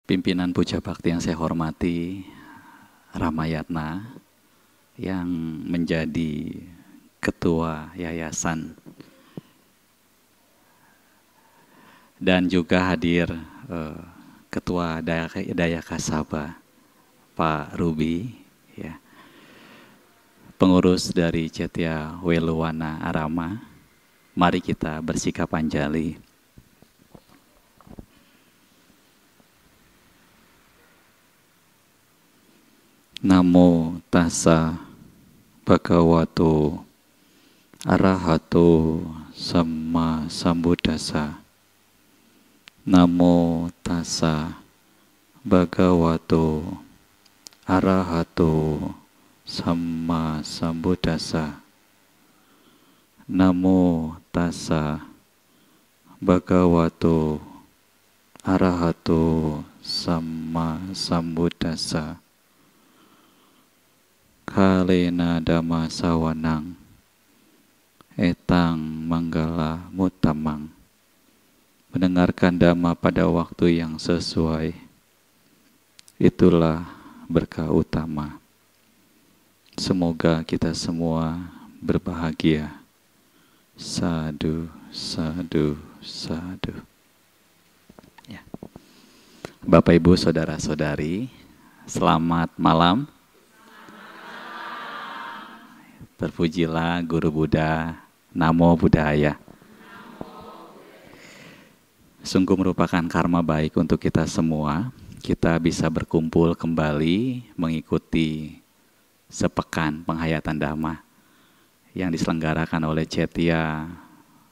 Pimpinan Puja Bakti yang saya hormati, Ramayatna, yang menjadi Ketua Yayasan, dan juga hadir Ketua Dayaka Saba, Pak Ruby, ya, pengurus dari Cetya Weluwana Arama. Mari kita bersikap anjali. Namo tassa bhagavato arahato samma sambuddhassa. Namo tassa bhagavato arahato samma sambuddhassa. Namo tassa bhagavato arahato samma sambuddhassa. Kalena dhamma sawanang etang manggala mutamang. Mendengarkan dhamma pada waktu yang sesuai, itulah berkah utama. Semoga kita semua berbahagia. Sadu, sadu, sadu. Ya. Bapak, Ibu, Saudara-saudari, selamat malam. Terpujilah Guru Buddha, Namo Buddhaya. Sungguh merupakan karma baik untuk kita semua. Kita bisa berkumpul kembali mengikuti sepekan penghayatan Dhamma yang diselenggarakan oleh Cetya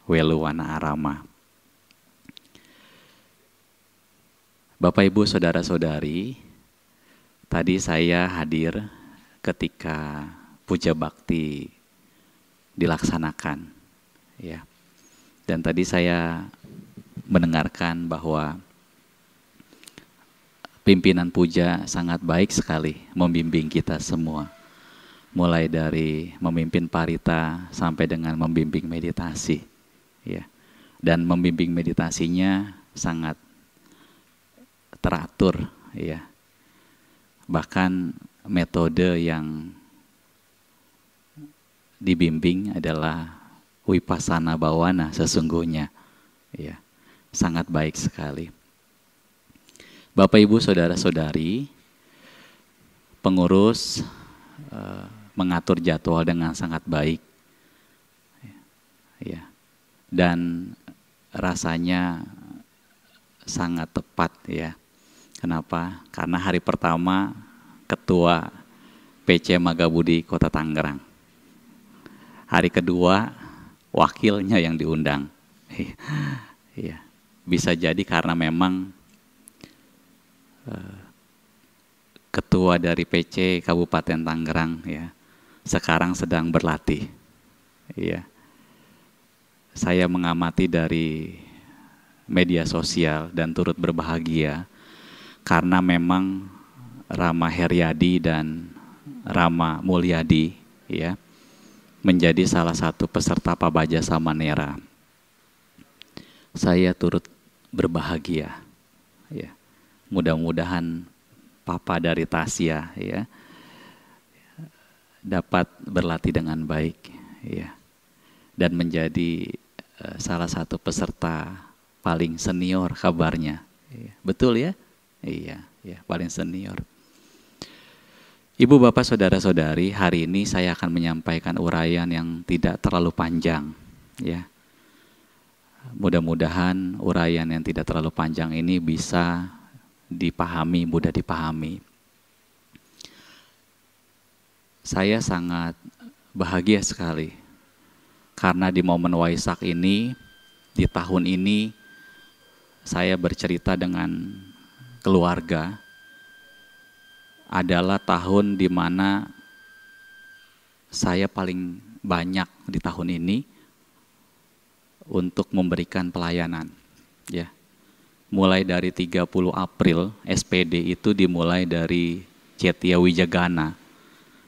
Weluwana Arama. Bapak, Ibu, Saudara-saudari, tadi saya hadir ketika Puja Bakti dilaksanakan, ya. Dan tadi saya mendengarkan bahwa pimpinan puja sangat baik sekali membimbing kita semua. Mulai dari memimpin parita sampai dengan membimbing meditasi, ya. Dan membimbing meditasinya sangat teratur, ya. Bahkan metode yang dibimbing adalah Vipassana Bhavana sesungguhnya, ya, sangat baik sekali. Bapak, Ibu, Saudara-saudari, pengurus mengatur jadwal dengan sangat baik, ya, dan rasanya sangat tepat, ya. Kenapa? Karena hari pertama Ketua PC Magabudi Kota Tangerang. Hari kedua, wakilnya yang diundang. Ya, bisa jadi karena memang ketua dari PC Kabupaten Tangerang, ya, sekarang sedang berlatih. Ya, saya mengamati dari media sosial dan turut berbahagia karena memang Rama Heriadi dan Rama Mulyadi, ya, menjadi salah satu peserta Pabaja Samanera. Saya turut berbahagia, ya. Mudah-mudahan Papa dari Tasya, ya, dapat berlatih dengan baik, ya, dan menjadi salah satu peserta paling senior kabarnya, ya. Betul, ya? Iya, ya, paling senior. Ibu, Bapak, Saudara-saudari, hari ini saya akan menyampaikan uraian yang tidak terlalu panjang, ya. Mudah-mudahan uraian yang tidak terlalu panjang ini bisa dipahami, mudah dipahami. Saya sangat bahagia sekali karena di momen Waisak ini, di tahun ini, saya bercerita dengan keluarga. Adalah tahun di mana saya paling banyak di tahun ini untuk memberikan pelayanan, ya. Mulai dari 30 April, SPD itu dimulai dari Cetya Wijagana.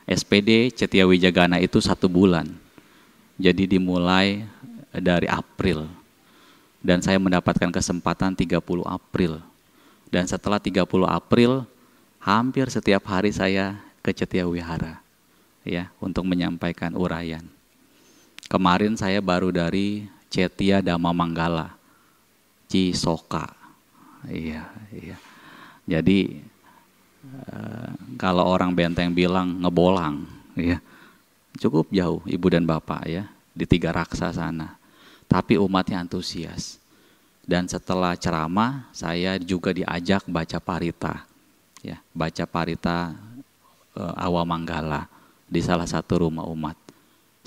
SPD Cetya Wijagana itu 1 bulan. Jadi dimulai dari April. Dan saya mendapatkan kesempatan 30 April Dan setelah 30 April, hampir setiap hari saya ke Cetia Wihara ya, untuk menyampaikan uraian. Kemarin saya baru dari Cetia Dhamma Manggala, Cisoka. Iya. Jadi kalau orang Benteng bilang ngebolang, ya, cukup jauh Ibu dan Bapak ya, di Tiga Raksa sana. Tapi umatnya antusias. Dan setelah ceramah, saya juga diajak baca parita, ya, baca parita Awamanggala di salah satu rumah umat.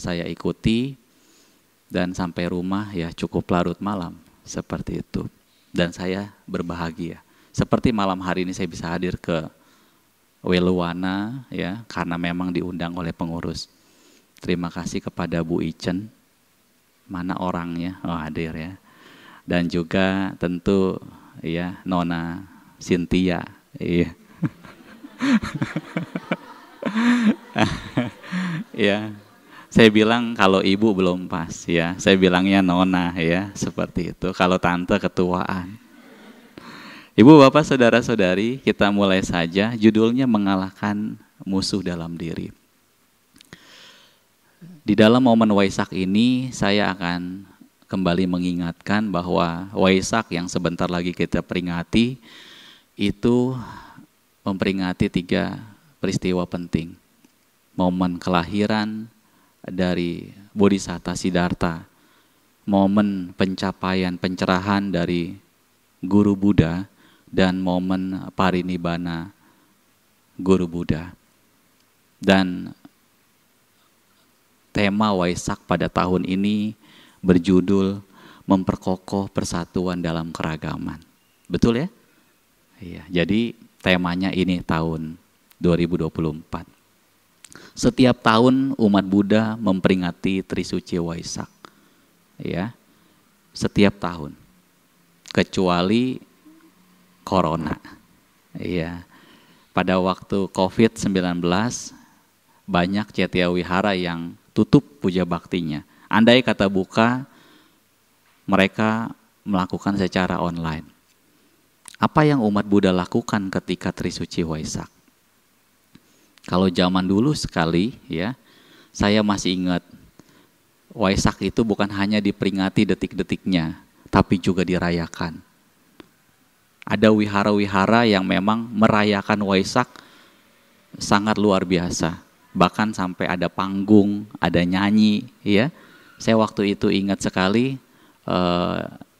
Saya ikuti dan sampai rumah ya cukup larut malam seperti itu. Dan saya berbahagia. Seperti malam hari ini saya bisa hadir ke Weluwana ya, karena memang diundang oleh pengurus. Terima kasih kepada Bu Icen. Mana orangnya? Oh, hadir ya. Dan juga tentu ya Nona Cynthia, iya. Ya, saya bilang kalau ibu belum pas ya, saya bilangnya Nona ya, seperti itu. Kalau tante ketuaan. Ibu, bapak, saudara-saudari, kita mulai saja. Judulnya mengalahkan musuh dalam diri. Di dalam momen Waisak ini saya akan kembali mengingatkan bahwa Waisak yang sebentar lagi kita peringati itu memperingati 3 peristiwa penting. Momen kelahiran dari Bodhisatta Siddhartha, momen pencapaian pencerahan dari Guru Buddha, dan momen parinibbana Guru Buddha. Dan tema Waisak pada tahun ini berjudul memperkokoh persatuan dalam keragaman. Betul ya? Iya, jadi temanya ini tahun 2024. Setiap tahun umat Buddha memperingati Trisuci Waisak. Ya. Setiap tahun. Kecuali corona. Iya. Pada waktu Covid-19 banyak Cetia Wihara yang tutup puja baktinya. Andai kata buka, mereka melakukan secara online. Apa yang umat Buddha lakukan ketika Trisuci Waisak? Kalau zaman dulu sekali ya, saya masih ingat Waisak itu bukan hanya diperingati detik-detiknya, tapi juga dirayakan. Ada wihara-wihara yang memang merayakan Waisak sangat luar biasa. Bahkan sampai ada panggung, ada nyanyi ya. Saya waktu itu ingat sekali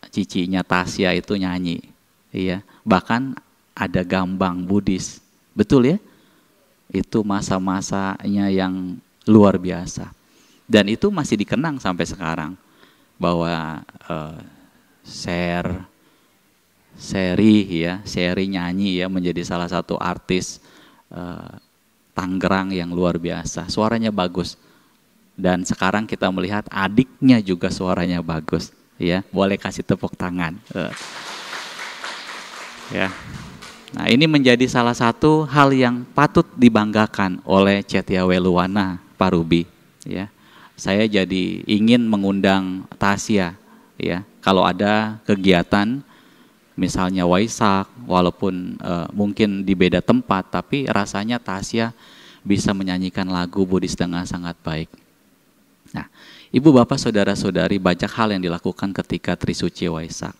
cicinya Tasya itu nyanyi, iya. Bahkan ada gambang Buddhis, betul ya? Itu masa-masanya yang luar biasa. Dan itu masih dikenang sampai sekarang bahwa Seri nyanyi ya, menjadi salah satu artis Tangerang yang luar biasa. Suaranya bagus. Dan sekarang kita melihat adiknya juga suaranya bagus, ya. Boleh kasih tepuk tangan. Ya. Nah, ini menjadi salah satu hal yang patut dibanggakan oleh Cetia Weluwana Parubi, ya. Saya jadi ingin mengundang Tasya, ya. Kalau ada kegiatan misalnya Waisak, walaupun mungkin di beda tempat, tapi rasanya Tasya bisa menyanyikan lagu Buddhis dengan sangat baik. Nah, ibu bapak saudara-saudari, banyak hal yang dilakukan ketika Trisuci Waisak.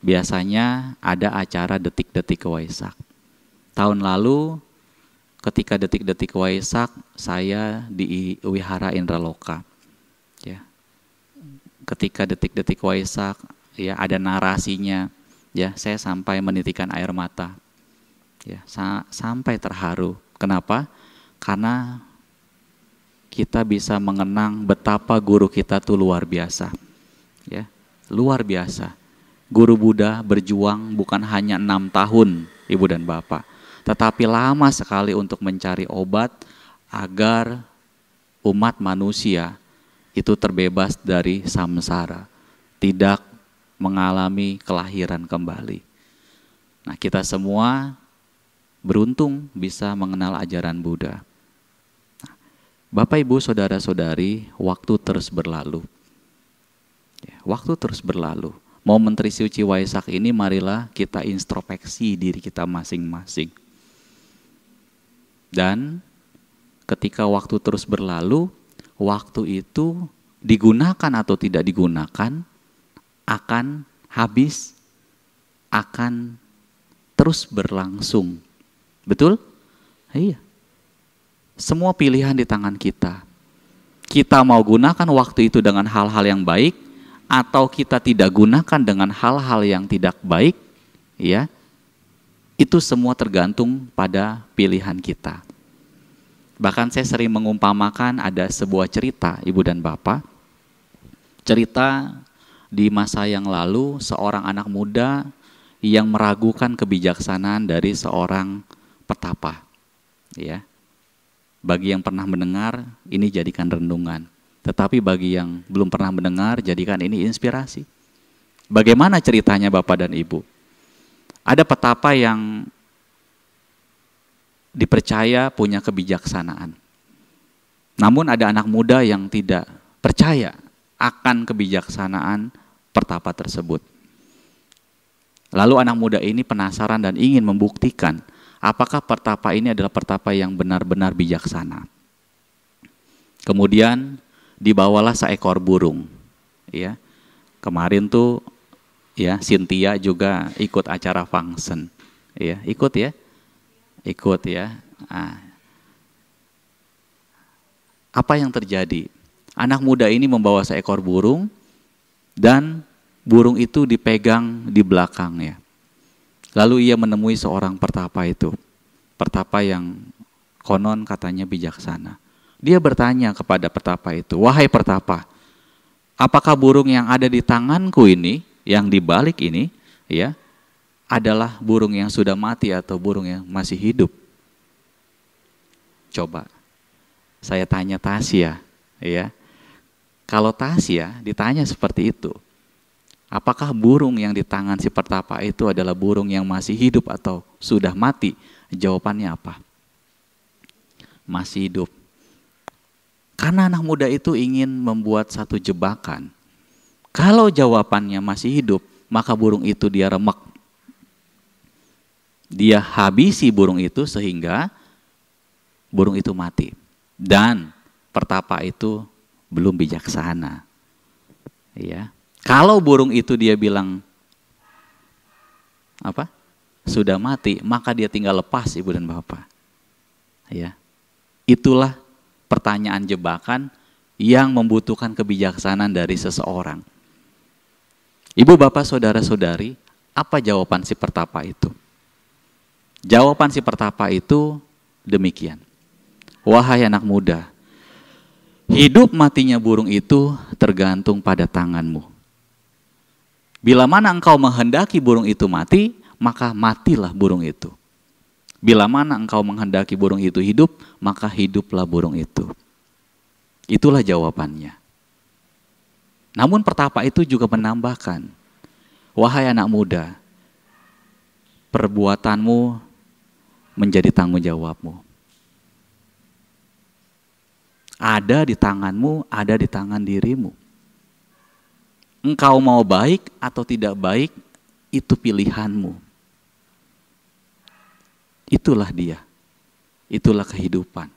Biasanya ada acara detik-detik Waisak. Tahun lalu ketika detik-detik Waisak, saya di Wihara Indraloka. Ya. Ketika detik-detik Waisak, ya ada narasinya. Ya, saya sampai menitikan air mata. Ya, sampai terharu. Kenapa? Karena kita bisa mengenang betapa guru kita tuh luar biasa. Ya, luar biasa. Guru Buddha berjuang bukan hanya 6 tahun, Ibu dan Bapak, tetapi lama sekali untuk mencari obat agar umat manusia itu terbebas dari samsara, tidak mengalami kelahiran kembali. Nah, kita semua beruntung bisa mengenal ajaran Buddha. Bapak, Ibu, saudara-saudari, waktu terus berlalu. Waktu terus berlalu. momen Trisuci Waisak ini marilah kita introspeksi diri kita masing-masing. Dan ketika waktu terus berlalu, waktu itu digunakan atau tidak digunakan akan habis, akan terus berlangsung. Betul? Iya. Semua pilihan di tangan kita. Kita mau gunakan waktu itu dengan hal-hal yang baik atau kita tidak gunakan dengan hal-hal yang tidak baik, ya. Itu semua tergantung pada pilihan kita. Bahkan saya sering mengumpamakan ada sebuah cerita, Ibu dan Bapak. Cerita di masa yang lalu seorang anak muda yang meragukan kebijaksanaan dari seorang petapa. Ya. Bagi yang pernah mendengar, ini jadikan renungan. Tetapi bagi yang belum pernah mendengar, jadikan ini inspirasi. Bagaimana ceritanya Bapak dan Ibu? Ada petapa yang dipercaya punya kebijaksanaan. Namun ada anak muda yang tidak percaya akan kebijaksanaan petapa tersebut. Lalu anak muda ini penasaran dan ingin membuktikan apakah petapa ini adalah petapa yang benar-benar bijaksana. Kemudian dibawalah seekor burung. Ya. Kemarin tuh ya Cynthia juga ikut acara function. Ya, ikut ya. Ikut ya. Nah, apa yang terjadi? Anak muda ini membawa seekor burung dan burung itu dipegang di belakangnya. Lalu ia menemui seorang pertapa itu. Pertapa yang konon katanya bijaksana. Dia bertanya kepada pertapa itu, "Wahai pertapa, apakah burung yang ada di tanganku ini, yang dibalik ini, ya, adalah burung yang sudah mati atau burung yang masih hidup?" Coba saya tanya Tasya, ya. Kalau Tasya ditanya seperti itu, apakah burung yang di tangan si pertapa itu adalah burung yang masih hidup atau sudah mati? Jawabannya apa? Masih hidup. Karena anak muda itu ingin membuat satu jebakan. Kalau jawabannya masih hidup, maka burung itu dia remek. Dia habisi burung itu sehingga burung itu mati. Dan pertapa itu belum bijaksana. Ya. Kalau burung itu dia bilang apa? Sudah mati, maka dia tinggal lepas, Ibu dan Bapak. Ya. Itulah pertanyaan jebakan yang membutuhkan kebijaksanaan dari seseorang. Ibu, Bapak, Saudara-saudari, apa jawaban si pertapa itu? Jawaban si pertapa itu demikian. Wahai anak muda, hidup matinya burung itu tergantung pada tanganmu. Bila mana engkau menghendaki burung itu mati, maka matilah burung itu. Bila mana engkau menghendaki burung itu hidup, maka hiduplah burung itu. Itulah jawabannya. Namun pertapa itu juga menambahkan, wahai anak muda, perbuatanmu menjadi tanggung jawabmu. Ada di tanganmu, ada di tangan dirimu. Engkau mau baik atau tidak baik, itu pilihanmu. Itulah dia. Itulah kehidupan.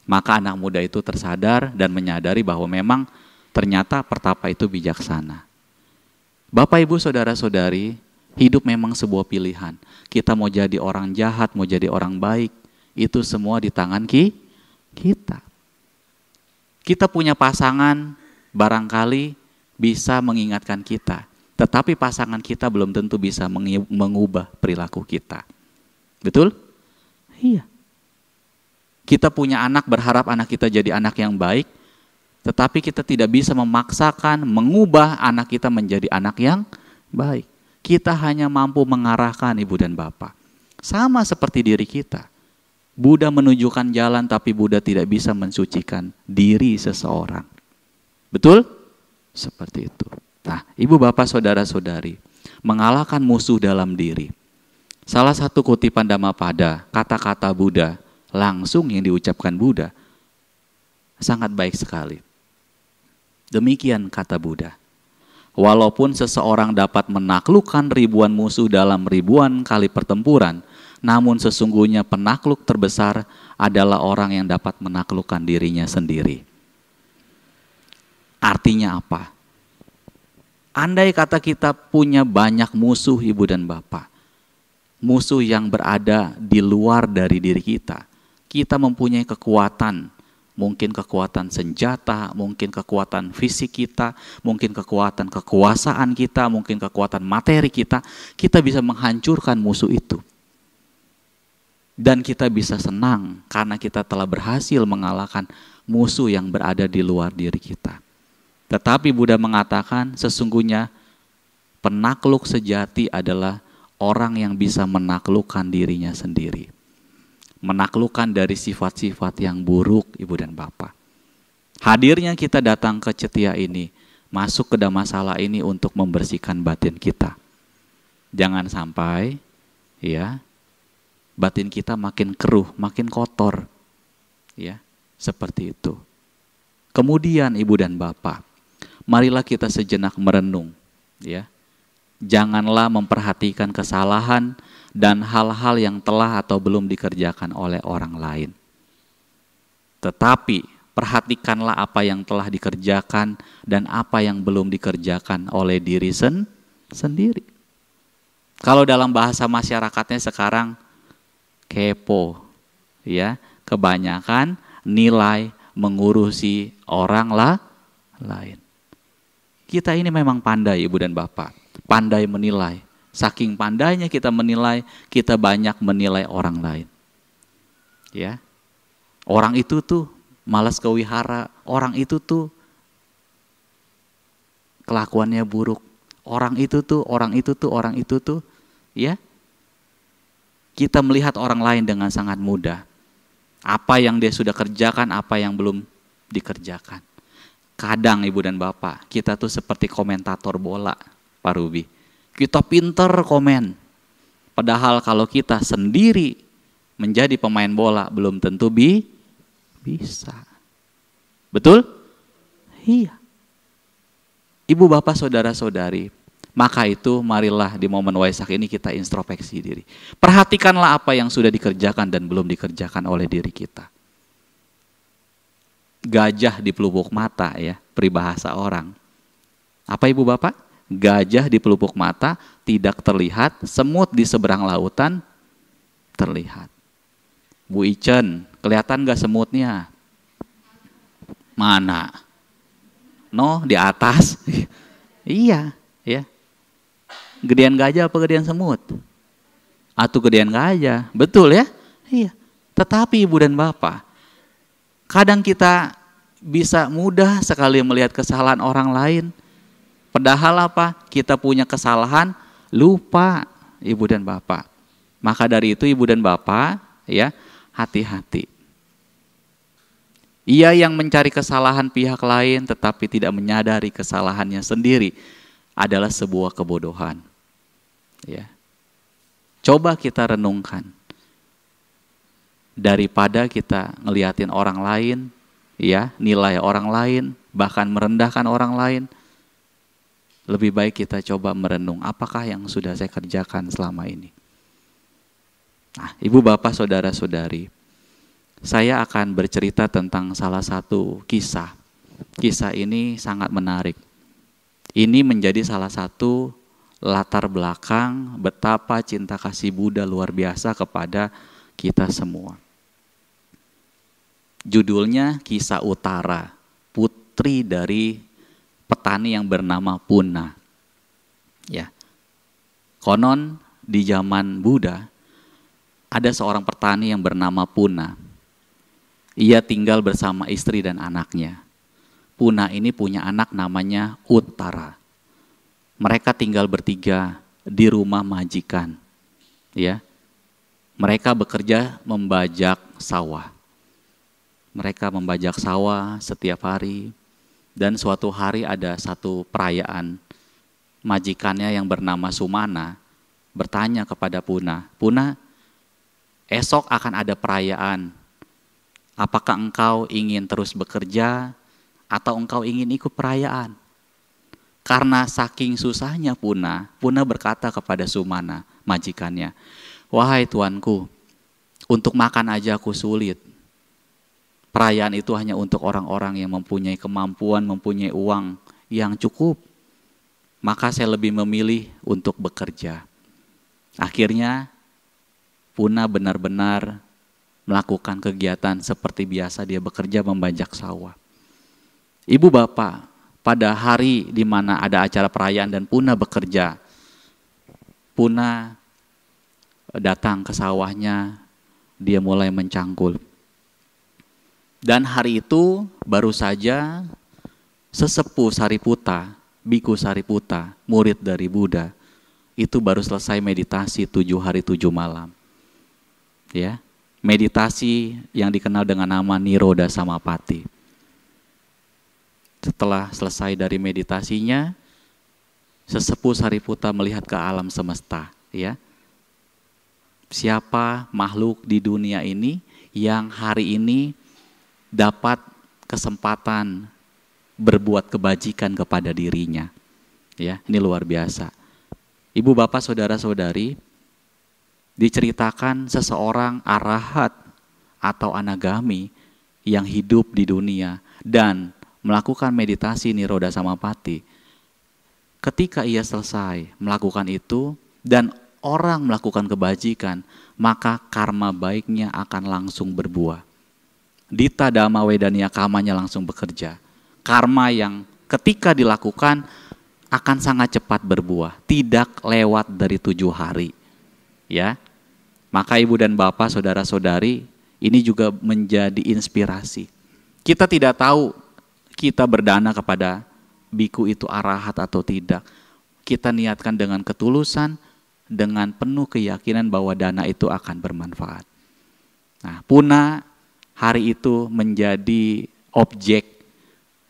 Maka anak muda itu tersadar dan menyadari bahwa memang ternyata pertapa itu bijaksana. Bapak, Ibu, Saudara-saudari, hidup memang sebuah pilihan. Kita mau jadi orang jahat, mau jadi orang baik, itu semua di tangan kita. Kita punya pasangan, barangkali bisa mengingatkan kita. Tetapi pasangan kita belum tentu bisa mengubah perilaku kita. Betul? Iya. Kita punya anak, berharap anak kita jadi anak yang baik, tetapi kita tidak bisa memaksakan, mengubah anak kita menjadi anak yang baik. Kita hanya mampu mengarahkan, Ibu dan Bapak. Sama seperti diri kita. Buddha menunjukkan jalan, tapi Buddha tidak bisa mensucikan diri seseorang. Betul? Seperti itu. Nah, Ibu, Bapak, Saudara-saudari, mengalahkan musuh dalam diri. Salah satu kutipan Dhammapada, kata-kata Buddha, langsung yang diucapkan Buddha, sangat baik sekali. Demikian kata Buddha. Walaupun seseorang dapat menaklukkan ribuan musuh dalam ribuan kali pertempuran, namun sesungguhnya penakluk terbesar adalah orang yang dapat menaklukkan dirinya sendiri. Artinya apa? Andai kata kita punya banyak musuh, Ibu dan Bapak, musuh yang berada di luar dari diri kita mempunyai kekuatan, mungkin kekuatan senjata, mungkin kekuatan fisik kita, mungkin kekuatan kekuasaan kita, mungkin kekuatan materi kita bisa menghancurkan musuh itu. Dan kita bisa senang karena kita telah berhasil mengalahkan musuh yang berada di luar diri kita. Tetapi Buddha mengatakan sesungguhnya penakluk sejati adalah orang yang bisa menaklukkan dirinya sendiri. Menaklukkan dari sifat-sifat yang buruk, Ibu dan Bapak. Hadirnya kita datang ke Cetia ini, masuk ke Dhammasala ini untuk membersihkan batin kita. Jangan sampai ya batin kita makin keruh, makin kotor. Ya, seperti itu. Kemudian Ibu dan Bapak, marilah kita sejenak merenung, ya. Janganlah memperhatikan kesalahan dan hal-hal yang telah atau belum dikerjakan oleh orang lain. Tetapi perhatikanlah apa yang telah dikerjakan dan apa yang belum dikerjakan oleh diri sendiri. Kalau dalam bahasa masyarakatnya sekarang kepo, ya, kebanyakan nilai mengurusi orang lain. Kita ini memang pandai, Ibu dan Bapak, pandai menilai. Saking pandainya kita menilai, kita banyak menilai orang lain. Ya. Orang itu tuh malas ke wihara, orang itu tuh kelakuannya buruk. Orang itu tuh, ya. Kita melihat orang lain dengan sangat mudah. Apa yang dia sudah kerjakan, apa yang belum dikerjakan. Kadang Ibu dan Bapak, kita tuh seperti komentator bola, Pak Ruby. Kita pinter komen. Padahal kalau kita sendiri menjadi pemain bola belum tentu bisa. Betul? Iya. Ibu, Bapak, saudara-saudari, maka itu marilah di momen Waisak ini kita introspeksi diri. Perhatikanlah apa yang sudah dikerjakan dan belum dikerjakan oleh diri kita. Gajah di pelupuk mata, ya, peribahasa orang. Apa Ibu Bapak? Gajah di pelupuk mata tidak terlihat, semut di seberang lautan terlihat. Bu Icen, kelihatan gak semutnya? Mana? No, di atas. Iya, ya. Gedean gajah apa gedean semut? Atau gedean gajah, betul ya? Iya. Tetapi Ibu dan Bapak, kadang kita bisa mudah sekali melihat kesalahan orang lain. Padahal apa? Kita punya kesalahan, lupa, Ibu dan Bapak. Maka dari itu Ibu dan Bapak, ya, hati-hati. Ia yang mencari kesalahan pihak lain tetapi tidak menyadari kesalahannya sendiri adalah sebuah kebodohan. Ya. Coba kita renungkan. Daripada kita ngeliatin orang lain, ya, nilai orang lain, bahkan merendahkan orang lain, lebih baik kita coba merenung apakah yang sudah saya kerjakan selama ini. Nah, Ibu, Bapak, saudara-saudari, saya akan bercerita tentang salah satu kisah. Kisah ini sangat menarik. Ini menjadi salah satu latar belakang betapa cinta kasih Buddha luar biasa kepada kita semua. Judulnya Kisah Utara, putri dari petani yang bernama Puna. Ya. Konon di zaman Buddha ada seorang petani yang bernama Puna. Ia tinggal bersama istri dan anaknya. Puna ini punya anak namanya Uttara. Mereka tinggal bertiga di rumah majikan. Ya. Mereka bekerja membajak sawah. Mereka membajak sawah setiap hari. Dan suatu hari ada satu perayaan, majikannya yang bernama Sumana bertanya kepada Puna, Puna, esok akan ada perayaan, apakah engkau ingin terus bekerja atau engkau ingin ikut perayaan? Karena saking susahnya Puna berkata kepada Sumana, majikannya, "Wahai tuanku, untuk makan aja aku sulit. Perayaan itu hanya untuk orang-orang yang mempunyai kemampuan, mempunyai uang yang cukup. Maka saya lebih memilih untuk bekerja." Akhirnya Puna benar-benar melakukan kegiatan seperti biasa, dia bekerja membajak sawah. Ibu bapak, pada hari di mana ada acara perayaan dan Puna bekerja, Puna datang ke sawahnya, dia mulai mencangkul. Dan hari itu baru saja sesepuh Sariputa, Biku Sariputa, murid dari Buddha, itu baru selesai meditasi 7 hari 7 malam. Ya, meditasi yang dikenal dengan nama Nirodha Samapatti. Setelah selesai dari meditasinya, sesepuh Sariputa melihat ke alam semesta, ya. Siapa makhluk di dunia ini yang hari ini dapat kesempatan berbuat kebajikan kepada dirinya? Ya, ini luar biasa. Ibu bapak saudara-saudari, diceritakan seseorang arahat atau anagami yang hidup di dunia dan melakukan meditasi Nirodha Samapatti. Ketika ia selesai melakukan itu dan orang melakukan kebajikan, maka karma baiknya akan langsung berbuah. Dita Dhamma Wedaniya Kamanya langsung bekerja. Karma yang ketika dilakukan akan sangat cepat berbuah, tidak lewat dari 7 hari. Ya, maka ibu dan bapak, saudara-saudari, ini juga menjadi inspirasi. Kita tidak tahu kita berdana kepada biku itu arahat atau tidak. Kita niatkan dengan ketulusan, dengan penuh keyakinan bahwa dana itu akan bermanfaat. Nah, Puna hari itu menjadi objek,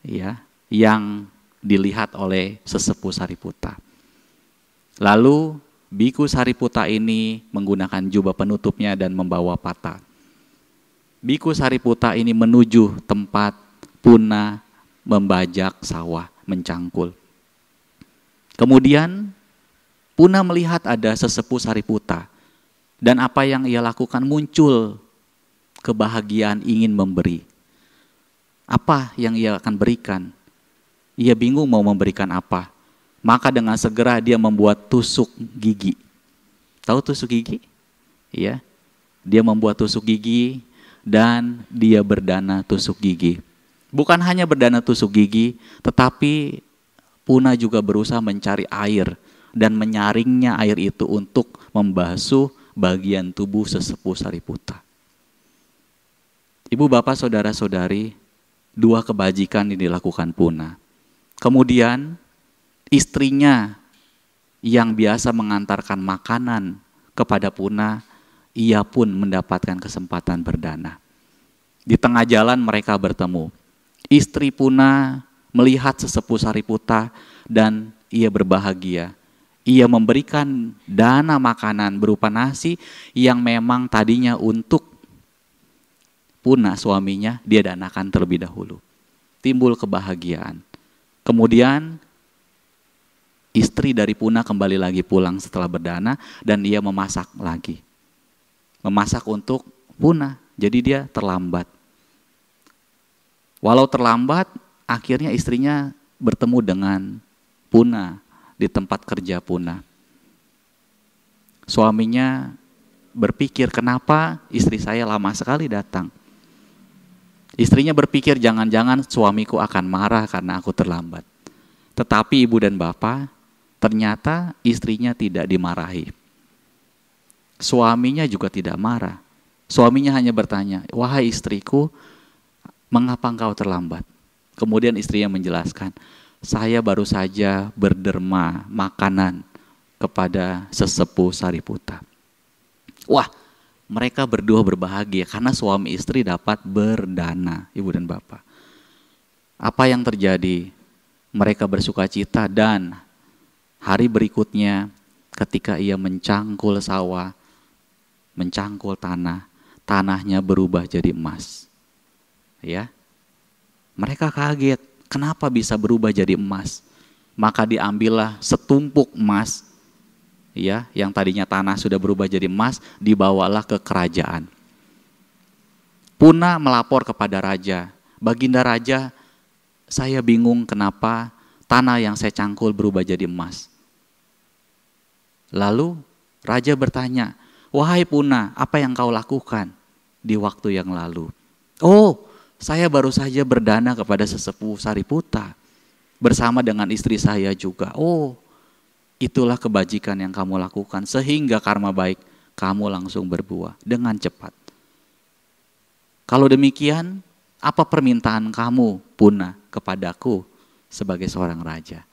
ya, yang dilihat oleh sesepuh Sariputa. Lalu Biku Sariputa ini menggunakan jubah penutupnya dan membawa pata. Biku Sariputa ini menuju tempat Puna membajak sawah, mencangkul. Kemudian Puna melihat ada sesepuh Sariputa, dan apa yang ia lakukan, muncul kebahagiaan ingin memberi. Apa yang ia akan berikan? Ia bingung mau memberikan apa. Maka dengan segera dia membuat tusuk gigi. Tahu tusuk gigi? Ya. Dia membuat tusuk gigi dan dia berdana tusuk gigi. Bukan hanya berdana tusuk gigi, tetapi Puna juga berusaha mencari air dan menyaringnya air itu untuk membasuh bagian tubuh sesepuh Sariputa. Ibu bapak saudara-saudari, 2 kebajikan yang dilakukan Puna. Kemudian istrinya yang biasa mengantarkan makanan kepada Puna, ia pun mendapatkan kesempatan berdana. Di tengah jalan mereka bertemu. Istri Puna melihat sesepuh Sariputa dan ia berbahagia. Ia memberikan dana makanan berupa nasi yang memang tadinya untuk Puna suaminya, dia danakan terlebih dahulu. Timbul kebahagiaan. Kemudian istri dari Puna kembali lagi pulang setelah berdana dan ia memasak lagi. Memasak untuk Puna, jadi dia terlambat. Walau terlambat, akhirnya istrinya bertemu dengan Puna di tempat kerja Puna. Suaminya berpikir, kenapa istri saya lama sekali datang? Istrinya berpikir, jangan-jangan suamiku akan marah karena aku terlambat. Tetapi ibu dan bapak, ternyata istrinya tidak dimarahi. Suaminya juga tidak marah. Suaminya hanya bertanya, wahai istriku, mengapa engkau terlambat? Kemudian istrinya menjelaskan, saya baru saja berderma makanan kepada sesepuh Sariputa. Wah, mereka berdua berbahagia karena suami istri dapat berdana, ibu dan bapak. Apa yang terjadi? Mereka bersuka cita dan hari berikutnya ketika ia mencangkul sawah, mencangkul tanah, tanahnya berubah jadi emas. Ya, mereka kaget, kenapa bisa berubah jadi emas? Maka diambillah setumpuk emas, ya, yang tadinya tanah sudah berubah jadi emas, dibawalah ke kerajaan. Puna melapor kepada raja, "Baginda raja, saya bingung kenapa tanah yang saya cangkul berubah jadi emas." Lalu raja bertanya, "Wahai Puna, apa yang kau lakukan di waktu yang lalu?" "Oh, saya baru saja berdana kepada sesepuh Sariputa bersama dengan istri saya juga." "Oh, itulah kebajikan yang kamu lakukan sehingga karma baik kamu langsung berbuah dengan cepat. Kalau demikian, apa permintaan kamu, Puna, kepadaku sebagai seorang raja?"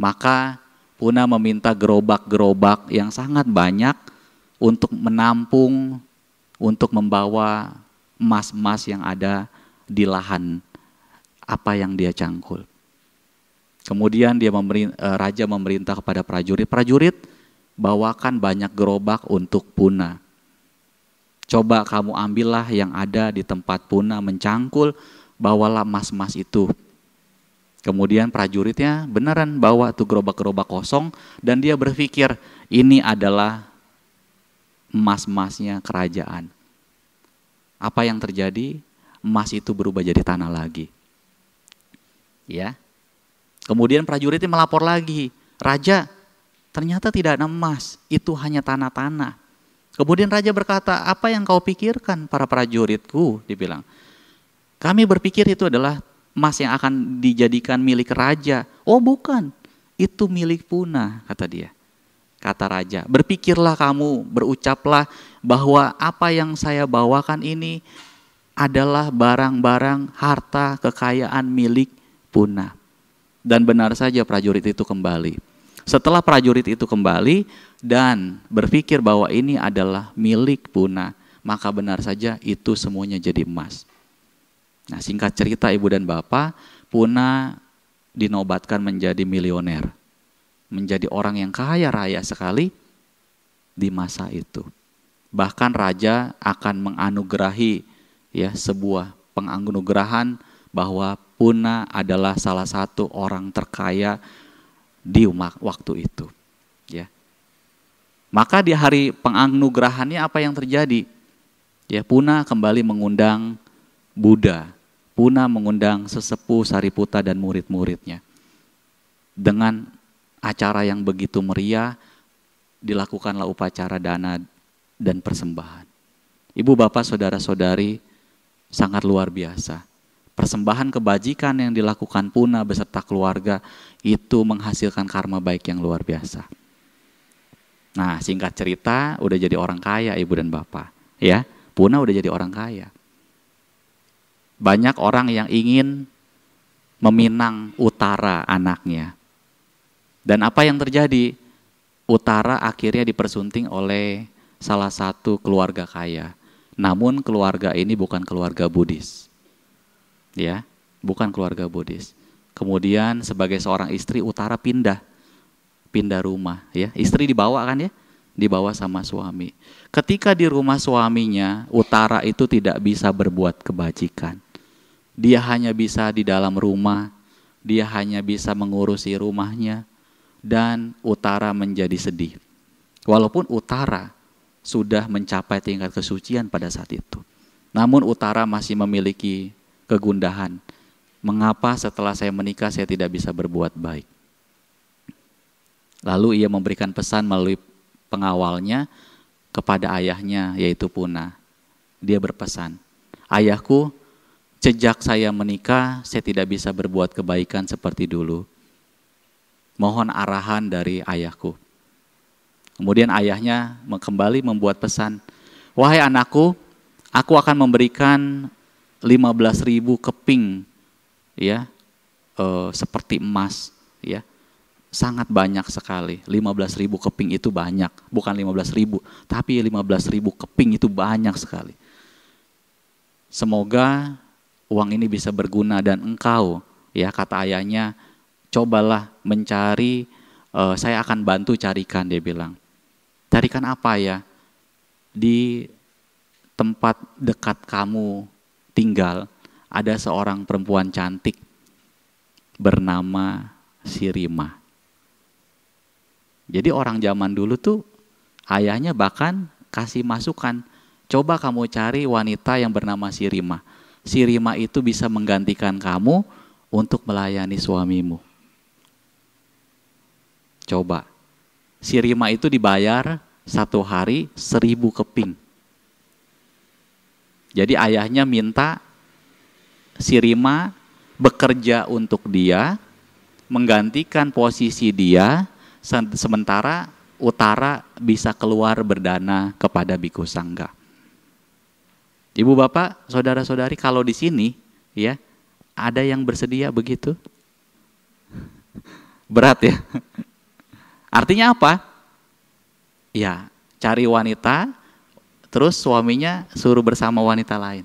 Maka Puna meminta gerobak-gerobak yang sangat banyak untuk menampung, untuk membawa emas-emas yang ada di lahan apa yang dia cangkul. Kemudian raja memerintah kepada prajurit, bawakan banyak gerobak untuk Puna. Coba kamu ambillah yang ada di tempat Puna mencangkul, bawalah emas-emas itu. Kemudian prajuritnya beneran bawa tuh gerobak-gerobak kosong, dan dia berpikir ini adalah emas-emasnya kerajaan. Apa yang terjadi? Emas itu berubah jadi tanah lagi. Ya. Kemudian prajuritnya melapor lagi, "Raja, ternyata tidak ada emas, itu hanya tanah-tanah." Kemudian raja berkata, "Apa yang kau pikirkan para prajuritku?" Dibilang, "Kami berpikir itu adalah emas yang akan dijadikan milik raja." "Oh bukan, itu milik Puna," kata dia. Kata raja, "Berpikirlah kamu, berucaplah bahwa apa yang saya bawakan ini adalah barang-barang harta kekayaan milik Puna." Dan benar saja prajurit itu kembali. Setelah prajurit itu kembali dan berpikir bahwa ini adalah milik Puna, maka benar saja itu semuanya jadi emas. Nah, singkat cerita Ibu dan Bapak, Puna dinobatkan menjadi milioner. Menjadi orang yang kaya raya sekali di masa itu. Bahkan raja akan menganugerahi sebuah penganugerahan bahwa Puna adalah salah satu orang terkaya di waktu itu. Ya. Maka di hari penganugerahannya apa yang terjadi? Ya, Puna kembali mengundang Buddha. Puna mengundang sesepuh Sariputa dan murid-muridnya. Dengan acara yang begitu meriah, dilakukanlah upacara dana dan persembahan. Ibu, bapak, saudara-saudari, sangat luar biasa. Persembahan kebajikan yang dilakukan Puna beserta keluarga itu menghasilkan karma baik yang luar biasa. Nah, singkat cerita, udah jadi orang kaya Ibu dan Bapak. Ya, Puna udah jadi orang kaya. Banyak orang yang ingin meminang utara anaknya. Dan apa yang terjadi? Utara akhirnya dipersunting oleh salah satu keluarga kaya. Namun keluarga ini bukan keluarga Buddhis. Ya, bukan keluarga Buddhis. Kemudian sebagai seorang istri, Utara pindah rumah, ya. Istri dibawa kan ya? Dibawa sama suami. Ketika di rumah suaminya, Utara itu tidak bisa berbuat kebajikan. Dia hanya bisa di dalam rumah, dia hanya bisa mengurusi rumahnya, dan Utara menjadi sedih. Walaupun Utara sudah mencapai tingkat kesucian pada saat itu, namun Utara masih memiliki kegundahan. Mengapa setelah saya menikah saya tidak bisa berbuat baik? Lalu ia memberikan pesan melalui pengawalnya kepada ayahnya, yaitu Puna. Dia berpesan, "Ayahku, sejak saya menikah saya tidak bisa berbuat kebaikan seperti dulu. Mohon arahan dari ayahku." Kemudian ayahnya kembali membuat pesan, "Wahai anakku, aku akan memberikan 15.000 keping, ya, seperti emas, ya, sangat banyak sekali. 15.000 keping itu banyak, bukan 15.000, tapi 15.000 keping itu banyak sekali. Semoga uang ini bisa berguna dan engkau," ya, kata ayahnya, "cobalah mencari, saya akan bantu carikan," dia bilang. "Carikan apa ya? Di tempat dekat kamu tinggal, ada seorang perempuan cantik bernama Sirima. Jadi orang zaman dulu tuh ayahnya bahkan kasih masukan, coba kamu cari wanita yang bernama si Rima. Si Rima itu bisa menggantikan kamu untuk melayani suamimu. Coba, si Rima itu dibayar 1 hari 1.000 keping. Jadi ayahnya minta si Rima bekerja untuk dia, menggantikan posisi dia, sementara Utara bisa keluar berdana kepada Biku Sangga. Ibu bapak, saudara-saudari, kalau di sini ya ada yang bersedia begitu? Berat ya. Artinya apa? Ya, cari wanita, terus suaminya suruh bersama wanita lain.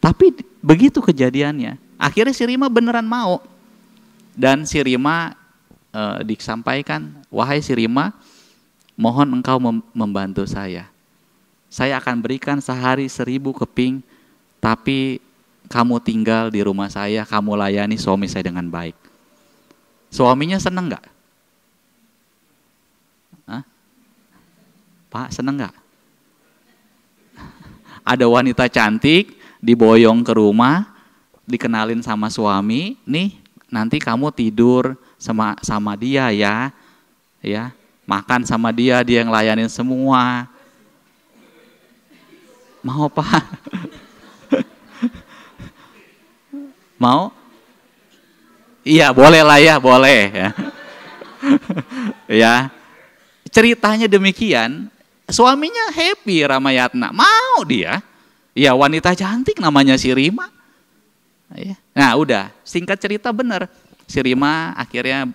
Tapi begitu kejadiannya. Akhirnya si Rima beneran mau. Dan si Rima disampaikan, wahai si Rima, mohon engkau membantu saya. Saya akan berikan sehari 1.000 keping, tapi kamu tinggal di rumah saya, kamu layani suami saya dengan baik. Suaminya seneng gak? Hah? Pak, seneng gak? Ada wanita cantik, diboyong ke rumah, dikenalin sama suami, nih nanti kamu tidur sama dia ya. Makan sama dia yang layanin semua. Mau Pak? Mau? Iya, boleh lah ya, boleh ya. Ya. Ceritanya demikian, suaminya happy Ramayatna, mau dia. Ya, wanita cantik namanya si Rima. Nah, udah, singkat cerita benar. Si Rima akhirnya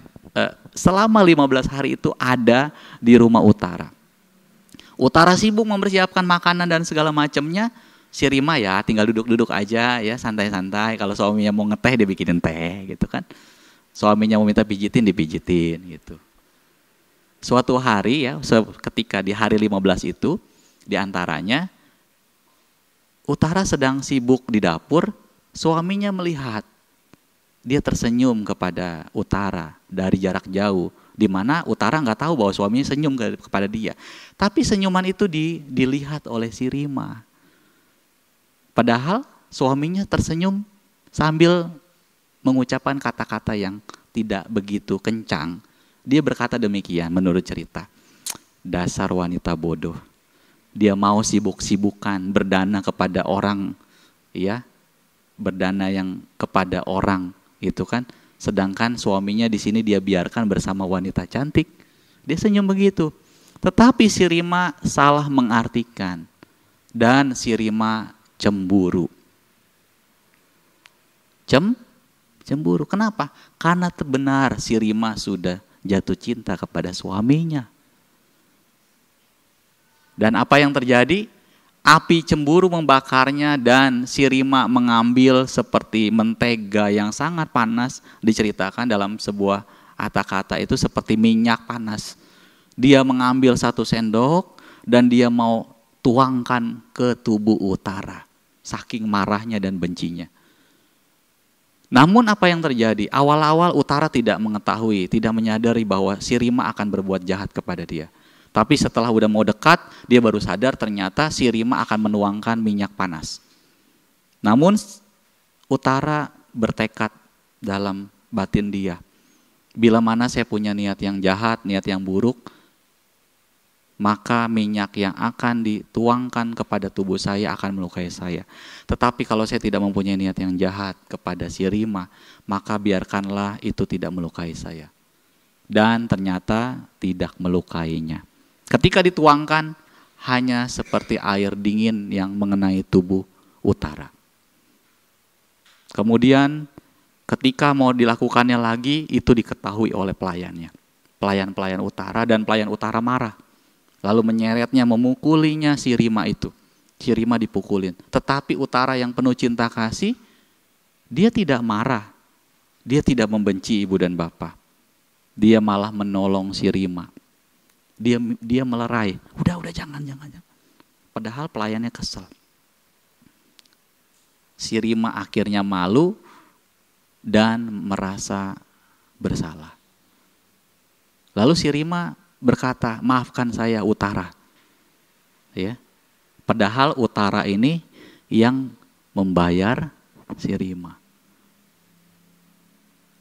selama 15 hari itu ada di rumah Utara. Utara sibuk mempersiapkan makanan dan segala macamnya. Si Rima ya tinggal duduk-duduk aja ya, santai-santai. Kalau suaminya mau ngeteh dia bikinin teh gitu kan. Suaminya mau minta pijitin dipijitin gitu. Suatu hari ya, ketika di hari 15 itu, di antaranya Utara sedang sibuk di dapur, suaminya melihat. Dia tersenyum kepada Utara dari jarak jauh, di mana Utara nggak tahu bahwa suaminya senyum kepada dia. Tapi senyuman itu dilihat oleh si Rima. Padahal suaminya tersenyum sambil mengucapkan kata-kata yang tidak begitu kencang. Dia berkata demikian menurut cerita. Dasar wanita bodoh. Dia mau sibuk-sibukan berdana kepada orang, ya, berdana yang kepada orang. Itu kan, sedangkan suaminya di sini dia biarkan bersama wanita cantik. Dia senyum begitu. Tetapi si Rima salah mengartikan dan si Rima cemburu. Cemburu. Kenapa? Karena benar si Rima sudah jatuh cinta kepada suaminya. Dan apa yang terjadi? Api cemburu membakarnya dan si Rima mengambil seperti mentega yang sangat panas, diceritakan dalam sebuah kata-kata itu seperti minyak panas. Dia mengambil 1 sendok dan dia mau tuangkan ke tubuh Utara, saking marahnya dan bencinya. Namun apa yang terjadi? Awal-awal Utara tidak mengetahui, tidak menyadari bahwa si Rima akan berbuat jahat kepada dia. Tapi setelah udah mau dekat, dia baru sadar ternyata si Rima akan menuangkan minyak panas. Namun Utara bertekad dalam batin dia. Bila mana saya punya niat yang jahat, niat yang buruk, maka minyak yang akan dituangkan kepada tubuh saya akan melukai saya. Tetapi kalau saya tidak mempunyai niat yang jahat kepada si Rima, maka biarkanlah itu tidak melukai saya. Dan ternyata tidak melukainya. Ketika dituangkan, hanya seperti air dingin yang mengenai tubuh Utara. Kemudian ketika mau dilakukannya lagi, itu diketahui oleh pelayannya. Pelayan-pelayan Utara, dan pelayan Utara marah. Lalu menyeretnya, memukulinya si Rima itu. Si Rima dipukulin. Tetapi Utara yang penuh cinta kasih, dia tidak marah. Dia tidak membenci ibu dan bapak. Dia malah menolong si Rima. Dia melerai, udah jangan. Padahal pelayannya kesel. Si Rima akhirnya malu dan merasa bersalah. Lalu si Rima berkata, maafkan saya Utara. Ya. Padahal Utara ini yang membayar si Rima.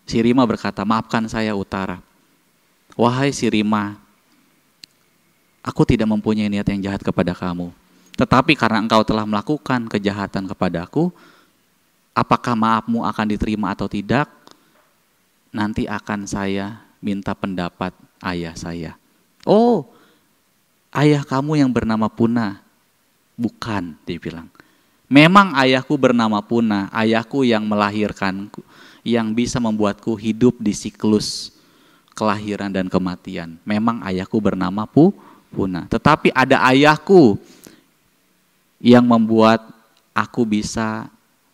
Si Rima berkata, maafkan saya Utara. Wahai si Rima, aku tidak mempunyai niat yang jahat kepada kamu. Tetapi karena engkau telah melakukan kejahatan kepadaku, apakah maafmu akan diterima atau tidak? Nanti akan saya minta pendapat ayah saya. Oh, ayah kamu yang bernama Puna. Bukan, dia bilang. Memang ayahku bernama Puna, ayahku yang melahirkanku, yang bisa membuatku hidup di siklus kelahiran dan kematian. Memang ayahku bernama Puna. Tetapi ada ayahku yang membuat aku bisa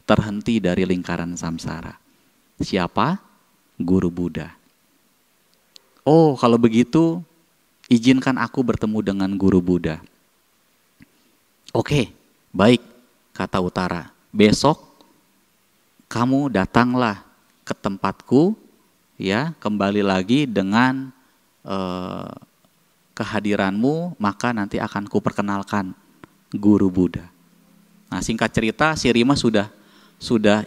terhenti dari lingkaran samsara. Siapa? Guru Buddha. Oh, kalau begitu izinkan aku bertemu dengan Guru Buddha. Oke, baik, kata Utara. Besok kamu datanglah ke tempatku, ya, kembali lagi dengan kehadiranmu, maka nanti akan kuperkenalkan Guru Buddha. Nah, singkat cerita, si Rima sudah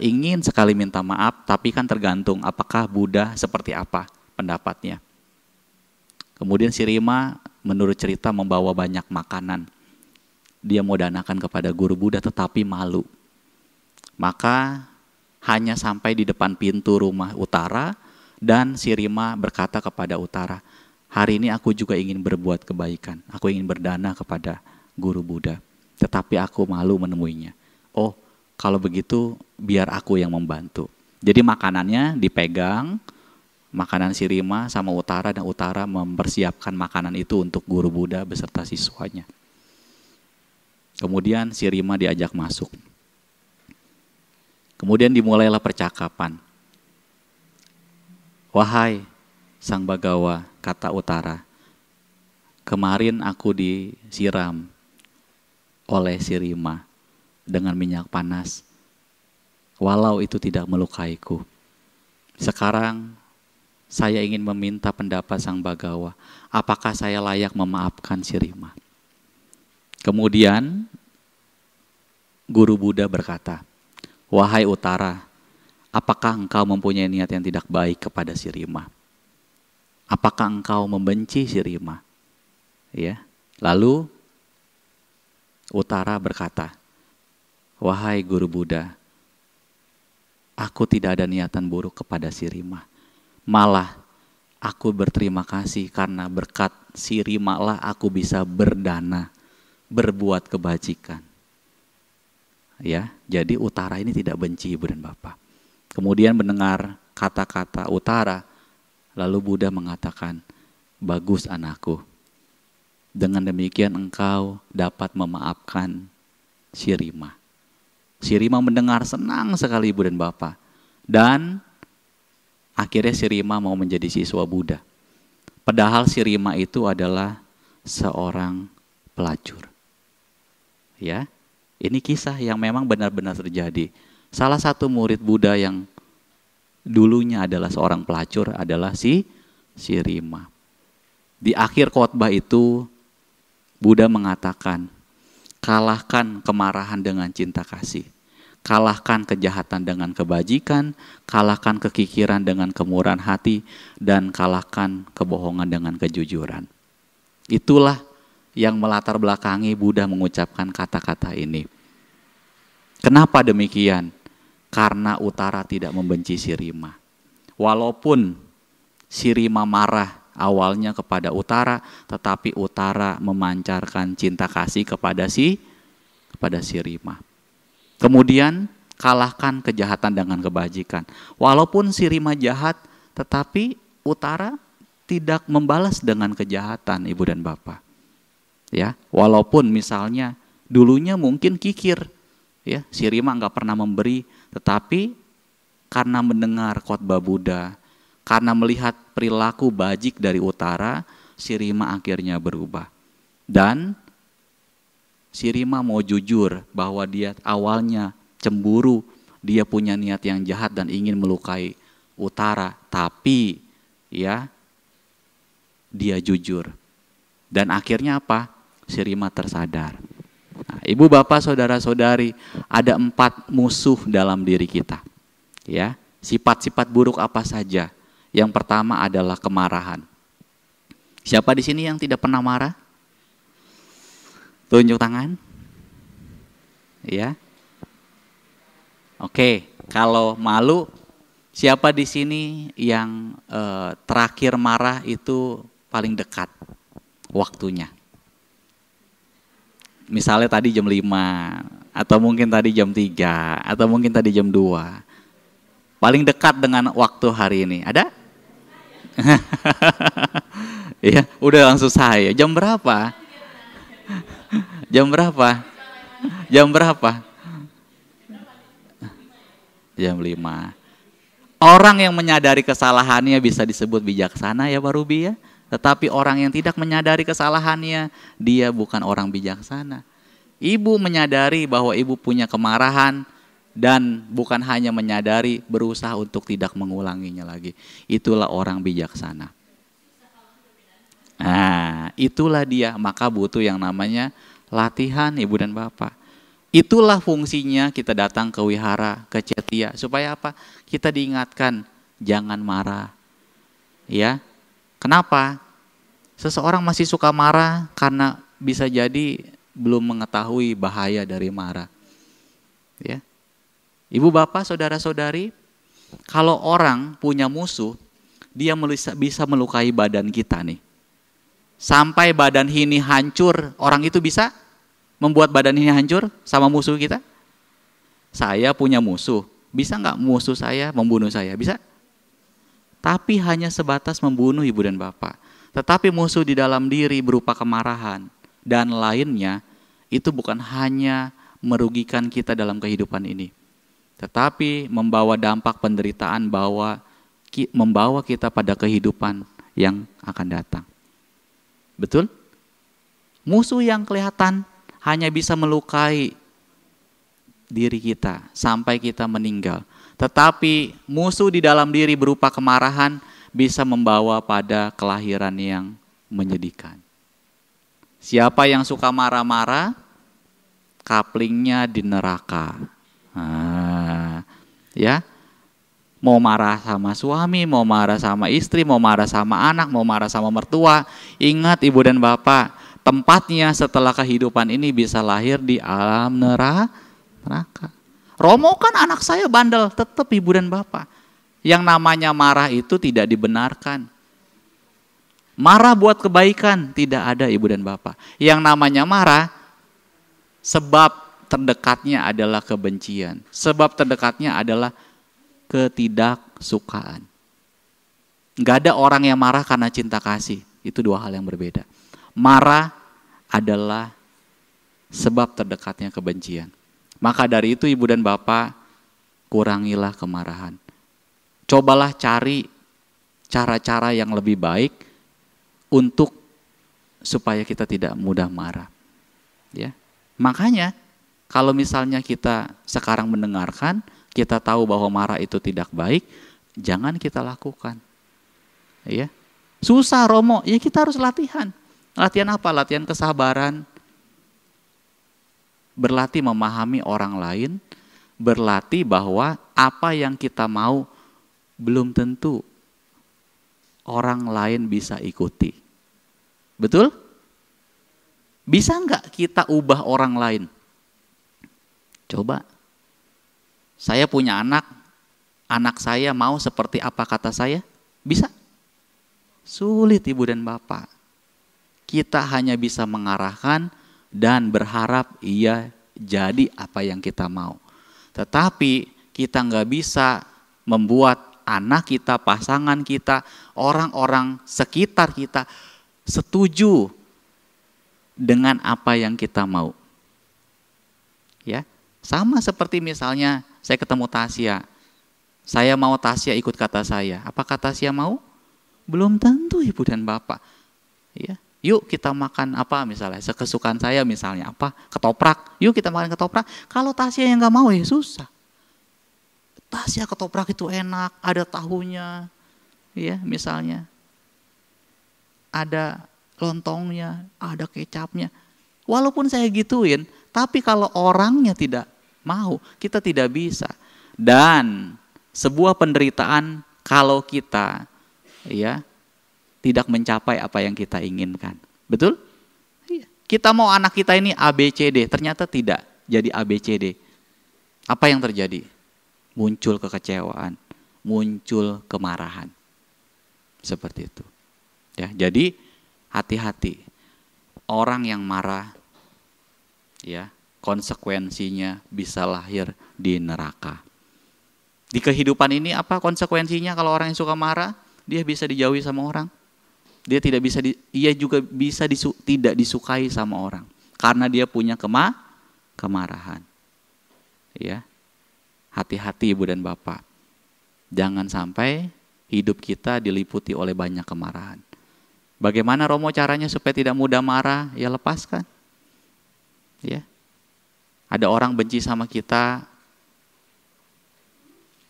ingin sekali minta maaf, tapi kan tergantung apakah Buddha seperti apa pendapatnya. Kemudian si Rima menurut cerita membawa banyak makanan. Dia mau danakan kepada Guru Buddha tetapi malu. Maka hanya sampai di depan pintu rumah Utara dan si Rima berkata kepada Utara, hari ini aku juga ingin berbuat kebaikan. Aku ingin berdana kepada Guru Buddha. Tetapi aku malu menemuinya. Oh, kalau begitu biar aku yang membantu. Jadi makanannya dipegang, makanan si Rima sama Utara, dan Utara mempersiapkan makanan itu untuk Guru Buddha beserta siswanya. Kemudian si Rima diajak masuk. Kemudian dimulailah percakapan. Wahai Sang Bagawa, kata Utara, kemarin aku disiram oleh si Rima dengan minyak panas, walau itu tidak melukaiku. Sekarang saya ingin meminta pendapat Sang Bagawa, apakah saya layak memaafkan si Rima? Kemudian Guru Buddha berkata, wahai Utara, apakah engkau mempunyai niat yang tidak baik kepada si Rima? Apakah engkau membenci si Rima? Ya. Lalu Utara berkata, wahai Guru Buddha, aku tidak ada niatan buruk kepada si Rima. Malah aku berterima kasih karena berkat si Rima lah aku bisa berdana, berbuat kebajikan. Ya, jadi Utara ini tidak benci Ibu dan Bapak. Kemudian mendengar kata-kata Utara, lalu Buddha mengatakan, bagus anakku. Dengan demikian engkau dapat memaafkan si Rima. Si Rima mendengar senang sekali Ibu dan Bapak. Dan akhirnya si Rima mau menjadi siswa Buddha. Padahal si Rima itu adalah seorang pelacur. Ya, ini kisah yang memang benar-benar terjadi. Salah satu murid Buddha yang dulunya adalah seorang pelacur adalah si Rima. Di akhir khotbah itu Buddha mengatakan, kalahkan kemarahan dengan cinta kasih. Kalahkan kejahatan dengan kebajikan, kalahkan kekikiran dengan kemurahan hati, dan kalahkan kebohongan dengan kejujuran. Itulah yang melatar belakangi Buddha mengucapkan kata-kata ini. Kenapa demikian? Karena Utara tidak membenci si Rima. Walaupun si Rima marah awalnya kepada Utara, tetapi Utara memancarkan cinta kasih kepada si Rima. Kemudian kalahkan kejahatan dengan kebajikan. Walaupun si Rima jahat, tetapi Utara tidak membalas dengan kejahatan, Ibu dan Bapak. Ya, walaupun misalnya dulunya mungkin kikir, ya, si Rima nggak pernah memberi, tetapi karena mendengar khotbah Buddha, karena melihat perilaku bajik dari Utara, si Rima akhirnya berubah. Dan si Rima mau jujur bahwa dia awalnya cemburu, dia punya niat yang jahat dan ingin melukai Utara, tapi ya dia jujur. Dan akhirnya apa? Si Rima tersadar. Nah, ibu bapak saudara-saudari, ada 4 musuh dalam diri kita. Ya, sifat-sifat buruk apa saja? Yang pertama adalah kemarahan. Siapa di sini yang tidak pernah marah? Tunjuk tangan. Ya. Oke, kalau malu, siapa di sini yang terakhir marah itu paling dekat waktunya? Misalnya tadi jam 5, atau mungkin tadi jam 3, atau mungkin tadi jam 2. Paling dekat dengan waktu hari ini, ada? Iya, udah langsung saya. Jam berapa? Jam berapa? Jam berapa? Jam 5. Orang yang menyadari kesalahannya bisa disebut bijaksana ya Pak Ruby ya. Tetapi orang yang tidak menyadari kesalahannya, dia bukan orang bijaksana. Ibu menyadari bahwa ibu punya kemarahan dan bukan hanya menyadari, berusaha untuk tidak mengulanginya lagi. Itulah orang bijaksana. Nah, itulah dia. Maka butuh yang namanya latihan ibu dan bapak. Itulah fungsinya kita datang ke wihara, ke cetia. Supaya apa? Kita diingatkan, jangan marah. Ya, kenapa? Seseorang masih suka marah karena bisa jadi belum mengetahui bahaya dari marah. Ya, ibu bapak, saudara-saudari, kalau orang punya musuh, dia bisa melukai badan kita nih. Sampai badan ini hancur, orang itu bisa membuat badan ini hancur sama musuh kita. Saya punya musuh, bisa nggak musuh saya membunuh saya? Bisa. Tapi hanya sebatas membunuh ibu dan bapak. Tetapi musuh di dalam diri berupa kemarahan dan lainnya, itu bukan hanya merugikan kita dalam kehidupan ini, tetapi membawa dampak penderitaan, membawa kita pada kehidupan yang akan datang. Betul? Musuh yang kelihatan hanya bisa melukai diri kita sampai kita meninggal. Tetapi musuh di dalam diri berupa kemarahan bisa membawa pada kelahiran yang menyedihkan. Siapa yang suka marah-marah, kaplingnya di neraka. Ya, mau marah sama suami, mau marah sama istri, mau marah sama anak, mau marah sama mertua. Ingat ibu dan bapak, tempatnya setelah kehidupan ini bisa lahir di alam neraka. Romo kan anak saya bandel, tetap ibu dan bapak. Yang namanya marah itu tidak dibenarkan. Marah buat kebaikan tidak ada ibu dan bapak. Yang namanya marah, sebab terdekatnya adalah kebencian. Sebab terdekatnya adalah ketidaksukaan. Gak ada orang yang marah karena cinta kasih. Itu 2 hal yang berbeda. Marah adalah sebab terdekatnya kebencian. Maka dari itu ibu dan bapak, kurangilah kemarahan. Cobalah cari cara-cara yang lebih baik untuk supaya kita tidak mudah marah. Ya. Makanya kalau misalnya kita sekarang mendengarkan, kita tahu bahwa marah itu tidak baik, jangan kita lakukan. Ya. Susah Romo, ya kita harus latihan. Latihan apa? Latihan kesabaran. Berlatih memahami orang lain, berlatih bahwa apa yang kita mau belum tentu orang lain bisa ikuti. Betul? Bisa nggak kita ubah orang lain? Coba. Saya punya anak saya mau seperti apa kata saya? Bisa? Sulit ibu dan bapak. Kita hanya bisa mengarahkan dan berharap ia jadi apa yang kita mau. Tetapi kita nggak bisa membuat anak kita, pasangan kita, orang-orang sekitar kita setuju dengan apa yang kita mau. Ya, sama seperti misalnya saya ketemu Tasya. Saya mau Tasya ikut kata saya. Apakah Tasya mau? Belum tentu ibu dan bapak. Ya. Yuk kita makan apa misalnya, kesukaan saya misalnya apa, ketoprak. Yuk kita makan ketoprak. Kalau Tasya yang gak mau ya susah. Tasya ketoprak itu enak, ada tahunya, ya misalnya. Ada lontongnya, ada kecapnya. Walaupun saya gituin, tapi kalau orangnya tidak mau, kita tidak bisa. Dan sebuah penderitaan kalau kita ya tidak mencapai apa yang kita inginkan. Betul? Iya. Kita mau anak kita ini ABCD, ternyata tidak jadi ABCD. Apa yang terjadi? Muncul kekecewaan, muncul kemarahan. Seperti itu. Ya, jadi hati-hati. Orang yang marah, ya, konsekuensinya bisa lahir di neraka. Di kehidupan ini apa konsekuensinya kalau orang yang suka marah? Dia bisa dijauhi sama orang. Dia tidak bisa, ia juga bisa tidak disukai sama orang karena dia punya kemarahan. Ya, hati-hati ibu dan bapak. Jangan sampai hidup kita diliputi oleh banyak kemarahan. Bagaimana Romo caranya supaya tidak mudah marah? Ya lepaskan. Ya, ada orang benci sama kita,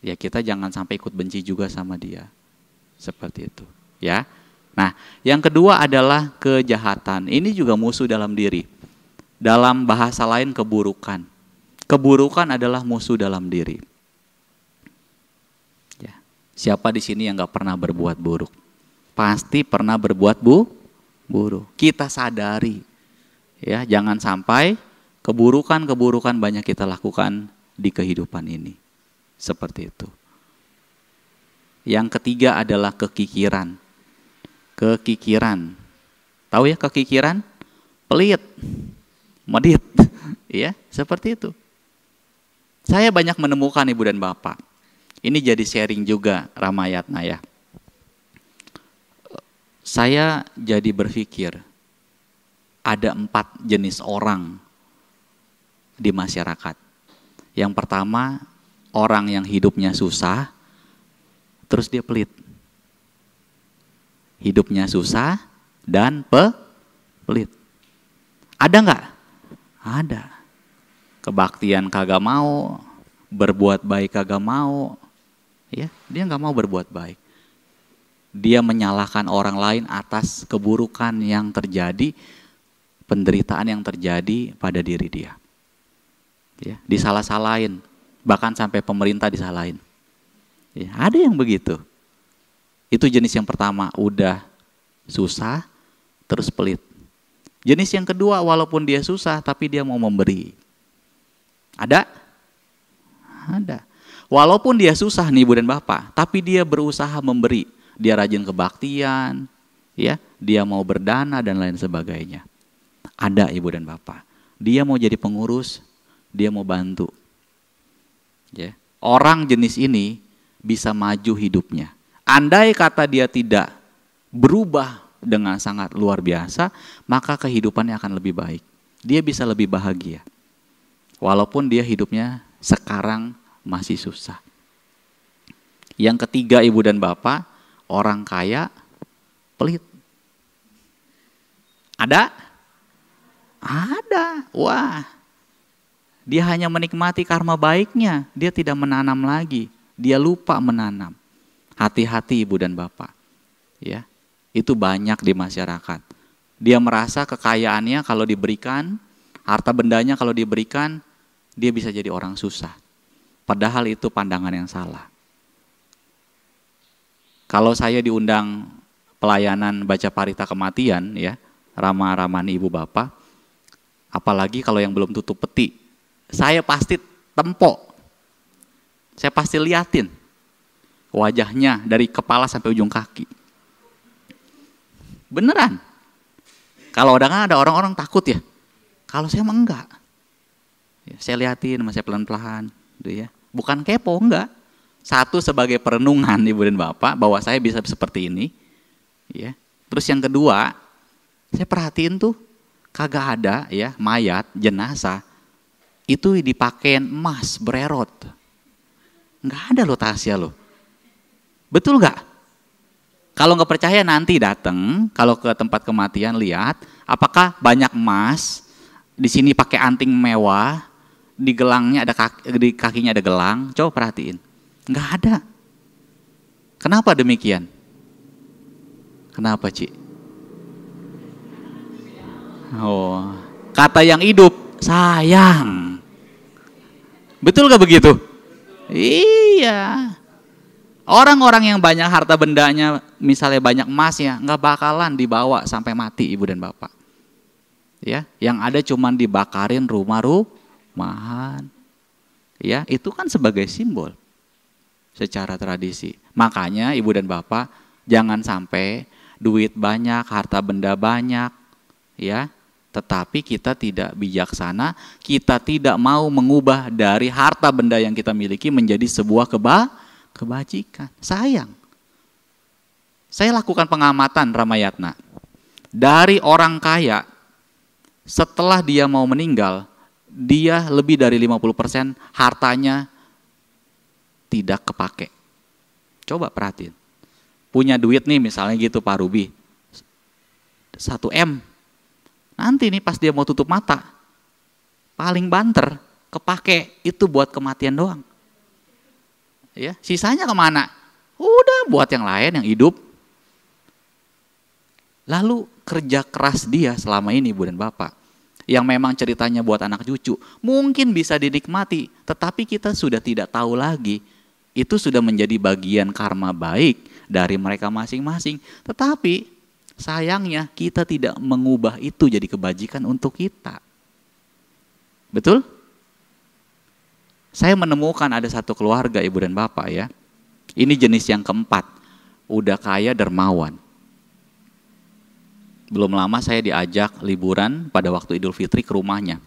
ya kita jangan sampai ikut benci juga sama dia. Seperti itu. Ya. Nah, yang kedua adalah kejahatan. Ini juga musuh dalam diri. Dalam bahasa lain keburukan. Keburukan adalah musuh dalam diri. Ya. Siapa di sini yang gak pernah berbuat buruk? Pasti pernah berbuat buruk. Kita sadari. Ya, jangan sampai keburukan-keburukan banyak kita lakukan di kehidupan ini. Seperti itu. Yang ketiga adalah kekikiran. Kekikiran. Tahu ya kekikiran? Pelit. Medit. Ya, seperti itu. Saya banyak menemukan ibu dan bapak. Ini jadi sharing juga Ramayatna ya. Saya jadi berpikir ada 4 jenis orang di masyarakat. Yang pertama, orang yang hidupnya susah, terus dia pelit. Hidupnya susah dan pelit. Ada nggak? Ada. Kebaktian kagak mau, berbuat baik kagak mau. Ya, dia nggak mau berbuat baik. Dia menyalahkan orang lain atas keburukan yang terjadi, penderitaan yang terjadi pada diri dia. Ya, disalah-salahin, bahkan sampai pemerintah disalahin. Ya, ada yang begitu. Itu jenis yang pertama, udah susah, terus pelit. Jenis yang kedua, walaupun dia susah, tapi dia mau memberi. Ada? Ada. Walaupun dia susah nih ibu dan bapak, tapi dia berusaha memberi. Dia rajin kebaktian, ya, dia mau berdana dan lain sebagainya. Ada ibu dan bapak. Dia mau jadi pengurus, dia mau bantu. Ya. Orang jenis ini bisa maju hidupnya. Andai kata dia tidak berubah dengan sangat luar biasa, maka kehidupannya akan lebih baik. Dia bisa lebih bahagia. Walaupun dia hidupnya sekarang masih susah. Yang ketiga ibu dan bapak, orang kaya pelit. Ada? Ada. Wah. Dia hanya menikmati karma baiknya, dia tidak menanam lagi. Dia lupa menanam. Hati-hati ibu dan bapak. Ya, itu banyak di masyarakat. Dia merasa kekayaannya kalau diberikan, harta bendanya kalau diberikan, dia bisa jadi orang susah. Padahal itu pandangan yang salah. Kalau saya diundang pelayanan baca parita kematian, ya, Rama-ramani ibu bapak, apalagi kalau yang belum tutup peti, saya pasti tempok. Saya pasti liatin wajahnya dari kepala sampai ujung kaki. Beneran. Kalau ada orang-orang takut ya. Kalau saya mah enggak. Ya, saya liatin, saya pelan-pelan, gitu ya. Bukan kepo, enggak. Satu, sebagai perenungan ibu dan bapak bahwa saya bisa seperti ini. Ya. Terus yang kedua, saya perhatiin tuh kagak ada ya mayat jenazah itu dipakein emas bererot. Enggak ada loh Tasya loh. Betul gak? Kalau nggak percaya nanti datang, kalau ke tempat kematian lihat, apakah banyak emas, di sini pakai anting mewah, di gelangnya ada di kakinya ada gelang, coba perhatiin, nggak ada. Kenapa demikian? Kenapa Ci? Oh, kata yang hidup, sayang. Betul gak begitu? Iya. Orang-orang yang banyak harta bendanya, misalnya banyak emasnya, nggak bakalan dibawa sampai mati ibu dan bapak. Ya, yang ada cuman dibakarin rumah-rumahan. Ya, itu kan sebagai simbol secara tradisi. Makanya ibu dan bapak jangan sampai duit banyak, harta benda banyak, ya, tetapi kita tidak bijaksana, kita tidak mau mengubah dari harta benda yang kita miliki menjadi sebuah kebajikan. Sayang. Saya lakukan pengamatan Ramayatna. Dari orang kaya, setelah dia mau meninggal, dia lebih dari 50% hartanya tidak kepake. Coba perhatiin. Punya duit nih misalnya gitu Pak Ruby, 1 M. Nanti nih pas dia mau tutup mata, paling banter, kepake itu buat kematian doang. Ya, sisanya kemana? Udah buat yang lain, yang hidup. Lalu kerja keras dia selama ini ibu dan bapak, yang memang ceritanya buat anak cucu, mungkin bisa dinikmati, tetapi kita sudah tidak tahu lagi. Itu sudah menjadi bagian karma baik dari mereka masing-masing. Tetapi sayangnya kita tidak mengubah itu jadi kebajikan untuk kita. Betul? Saya menemukan ada satu keluarga ibu dan bapak ya. Ini jenis yang keempat. Udah kaya dermawan. Belum lama saya diajak liburan pada waktu Idul Fitri ke rumahnya.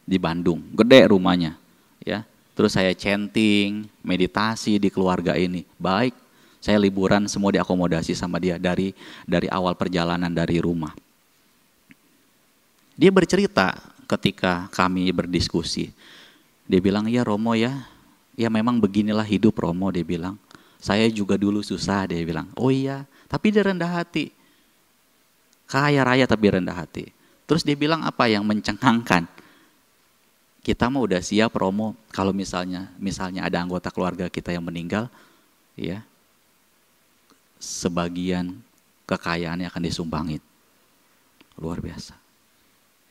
Di Bandung. Gede rumahnya. Ya. Terus saya chanting, meditasi di keluarga ini. Baik. Saya liburan semua diakomodasi sama dia dari awal perjalanan dari rumah. Dia bercerita ketika kami berdiskusi. Dia bilang, ya Romo ya memang beginilah hidup Romo, dia bilang. Saya juga dulu susah, dia bilang. Oh iya, tapi dia rendah hati. Kaya raya tapi rendah hati. Terus dia bilang apa yang mencengangkan? Kita mah udah siap Romo, kalau misalnya ada anggota keluarga kita yang meninggal, ya sebagian kekayaannya akan disumbangin. Luar biasa.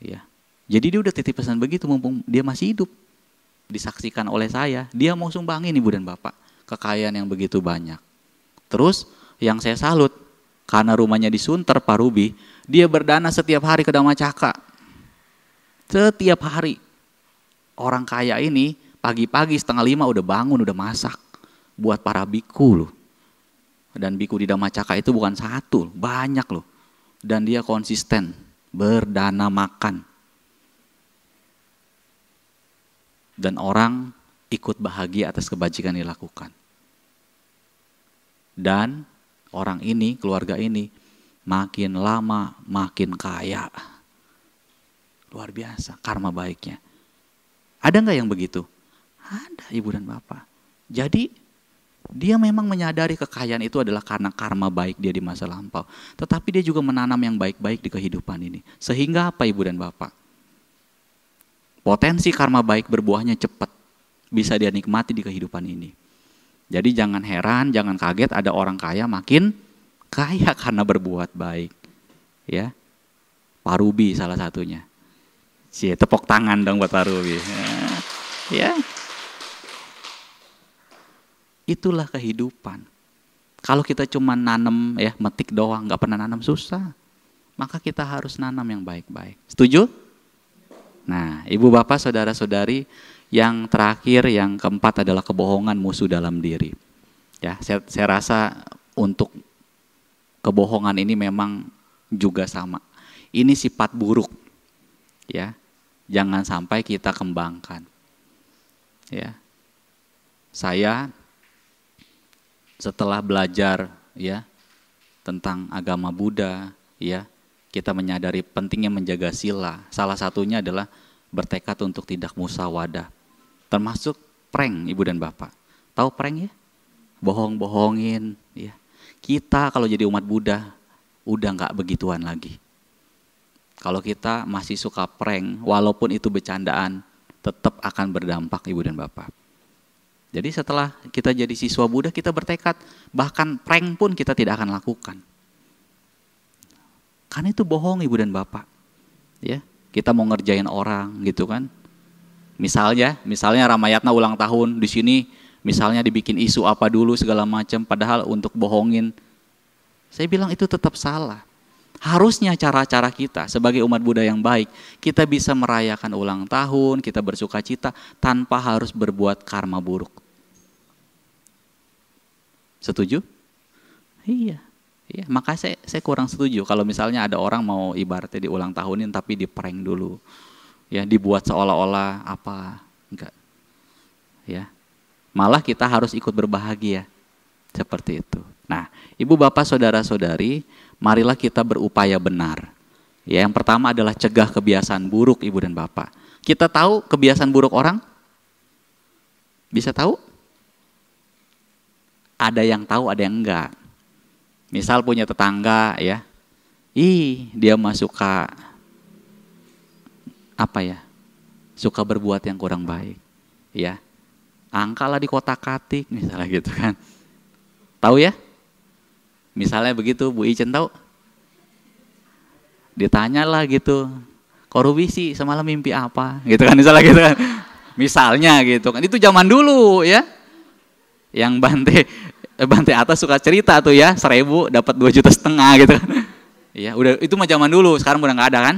Ya. Jadi dia udah titip pesan begitu mumpung dia masih hidup. Disaksikan oleh saya, dia mau sumbangin ibu dan bapak kekayaan yang begitu banyak. Terus yang saya salut, karena rumahnya di Sunter Pak Ruby, dia berdana setiap hari ke Dhamma Caka. Setiap hari. Orang kaya ini pagi-pagi 4:30 udah bangun, udah masak buat para biku loh. Dan biku di Dhamma Caka itu bukan satu, banyak loh. Dan dia konsisten berdana makan. Dan orang ikut bahagia atas kebajikan yang dilakukan. Dan orang ini, keluarga ini, makin lama makin kaya. Luar biasa, karma baiknya. Ada nggak yang begitu? Ada ibu dan bapak. Jadi dia memang menyadari kekayaan itu adalah karena karma baik dia di masa lampau. Tetapi dia juga menanam yang baik-baik di kehidupan ini. Sehingga apa ibu dan bapak? Potensi karma baik berbuahnya cepat. Bisa dia nikmati di kehidupan ini. Jadi jangan heran, jangan kaget ada orang kaya makin kaya karena berbuat baik. Ya, Pak Ruby salah satunya. Tepuk tangan dong buat Pak Ruby. Ya. Itulah kehidupan. Kalau kita cuma nanam ya metik doang, nggak pernah nanam susah. Maka kita harus nanam yang baik-baik. Setuju? Nah, ibu bapak saudara-saudari, yang terakhir yang keempat adalah kebohongan musuh dalam diri. Ya, saya rasa untuk kebohongan ini memang juga sama. Ini sifat buruk. Ya. Jangan sampai kita kembangkan. Ya. Saya setelah belajar ya tentang agama Buddha, ya, kita menyadari pentingnya menjaga sila. Salah satunya adalah bertekad untuk tidak musyawadah. Termasuk prank ibu dan bapak. Tahu prank ya? Bohong-bohongin. Ya. Kita kalau jadi umat Buddha udah gak begituan lagi. Kalau kita masih suka prank, walaupun itu bercandaan, tetap akan berdampak ibu dan bapak. Jadi setelah kita jadi siswa Buddha, kita bertekad, bahkan prank pun kita tidak akan lakukan. Karena itu bohong ibu dan bapak. Ya, kita mau ngerjain orang gitu kan. Misalnya Ramayatna ulang tahun di sini, misalnya dibikin isu apa dulu segala macam, padahal untuk bohongin. Saya bilang itu tetap salah. Harusnya cara-cara kita sebagai umat Buddha yang baik, kita bisa merayakan ulang tahun, kita bersuka cita tanpa harus berbuat karma buruk. Setuju? Iya. Iya, makanya saya kurang setuju kalau misalnya ada orang mau ibaratnya di ulang tahunin tapi di prank dulu. Ya, dibuat seolah-olah apa, enggak. Ya. Malah kita harus ikut berbahagia. Seperti itu. Nah, Ibu Bapak Saudara-saudari, marilah kita berupaya benar. Ya, yang pertama adalah cegah kebiasaan buruk Ibu dan Bapak. Kita tahu kebiasaan buruk orang? Bisa tahu? Ada yang tahu, ada yang enggak. Misal punya tetangga ya. Dia mah suka apa ya? Suka berbuat yang kurang baik. Ya. Angkalah di kotak-katik misalnya gitu kan. Tahu ya? Misalnya begitu, Bu Ichen tahu? Ditanyalah gitu, Korubisi semalam mimpi apa? Gitu kan, misalnya gitu kan. Misalnya gitu kan, itu zaman dulu ya. Yang Bante atas suka cerita tuh ya, 1.000 dapat 2,5 juta gitu kan. Ya, udah itu mah zaman dulu, sekarang udah nggak ada kan?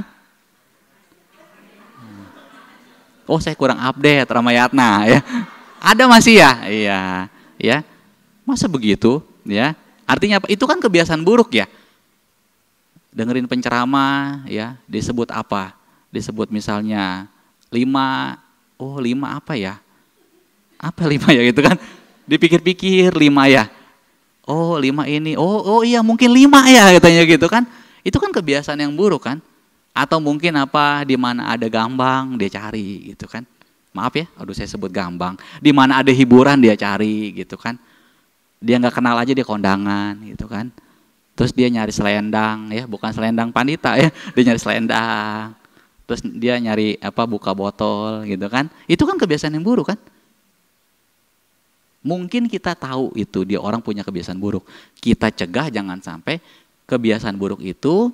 Oh, saya kurang update Ramayatna ya. Ada masih ya? Iya, ya. Masa begitu, ya? Artinya apa? Itu kan kebiasaan buruk ya. Dengerin penceramah, ya, disebut apa? Disebut misalnya 5, oh 5 apa ya? Apa 5 ya gitu kan? Dipikir-pikir 5 ya. Oh 5 ini, oh iya mungkin 5 ya katanya gitu kan. Itu kan kebiasaan yang buruk kan. Atau mungkin apa, di mana ada gambang dia cari gitu kan. Maaf ya, aduh saya sebut gambang. Di mana ada hiburan dia cari gitu kan. Dia nggak kenal aja dia kondangan gitu kan. Terus dia nyari selendang ya, bukan selendang pandita ya, dia nyari selendang. Terus dia nyari apa, buka botol gitu kan. Itu kan kebiasaan yang buruk kan. Mungkin kita tahu itu dia orang punya kebiasaan buruk. Kita cegah jangan sampai kebiasaan buruk itu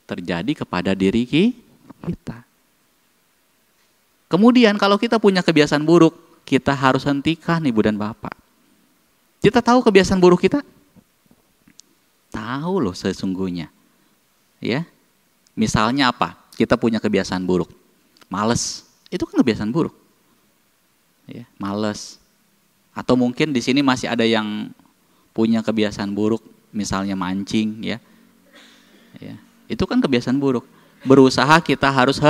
terjadi kepada diri kita. Kemudian kalau kita punya kebiasaan buruk, kita harus hentikan Ibu dan Bapak. Kita tahu kebiasaan buruk kita? Tahu loh sesungguhnya. Ya. Misalnya apa? Kita punya kebiasaan buruk. Males. Itu kan kebiasaan buruk. Ya, males. Atau mungkin di sini masih ada yang punya kebiasaan buruk, misalnya mancing ya. Ya. Itu kan kebiasaan buruk. Berusaha kita harus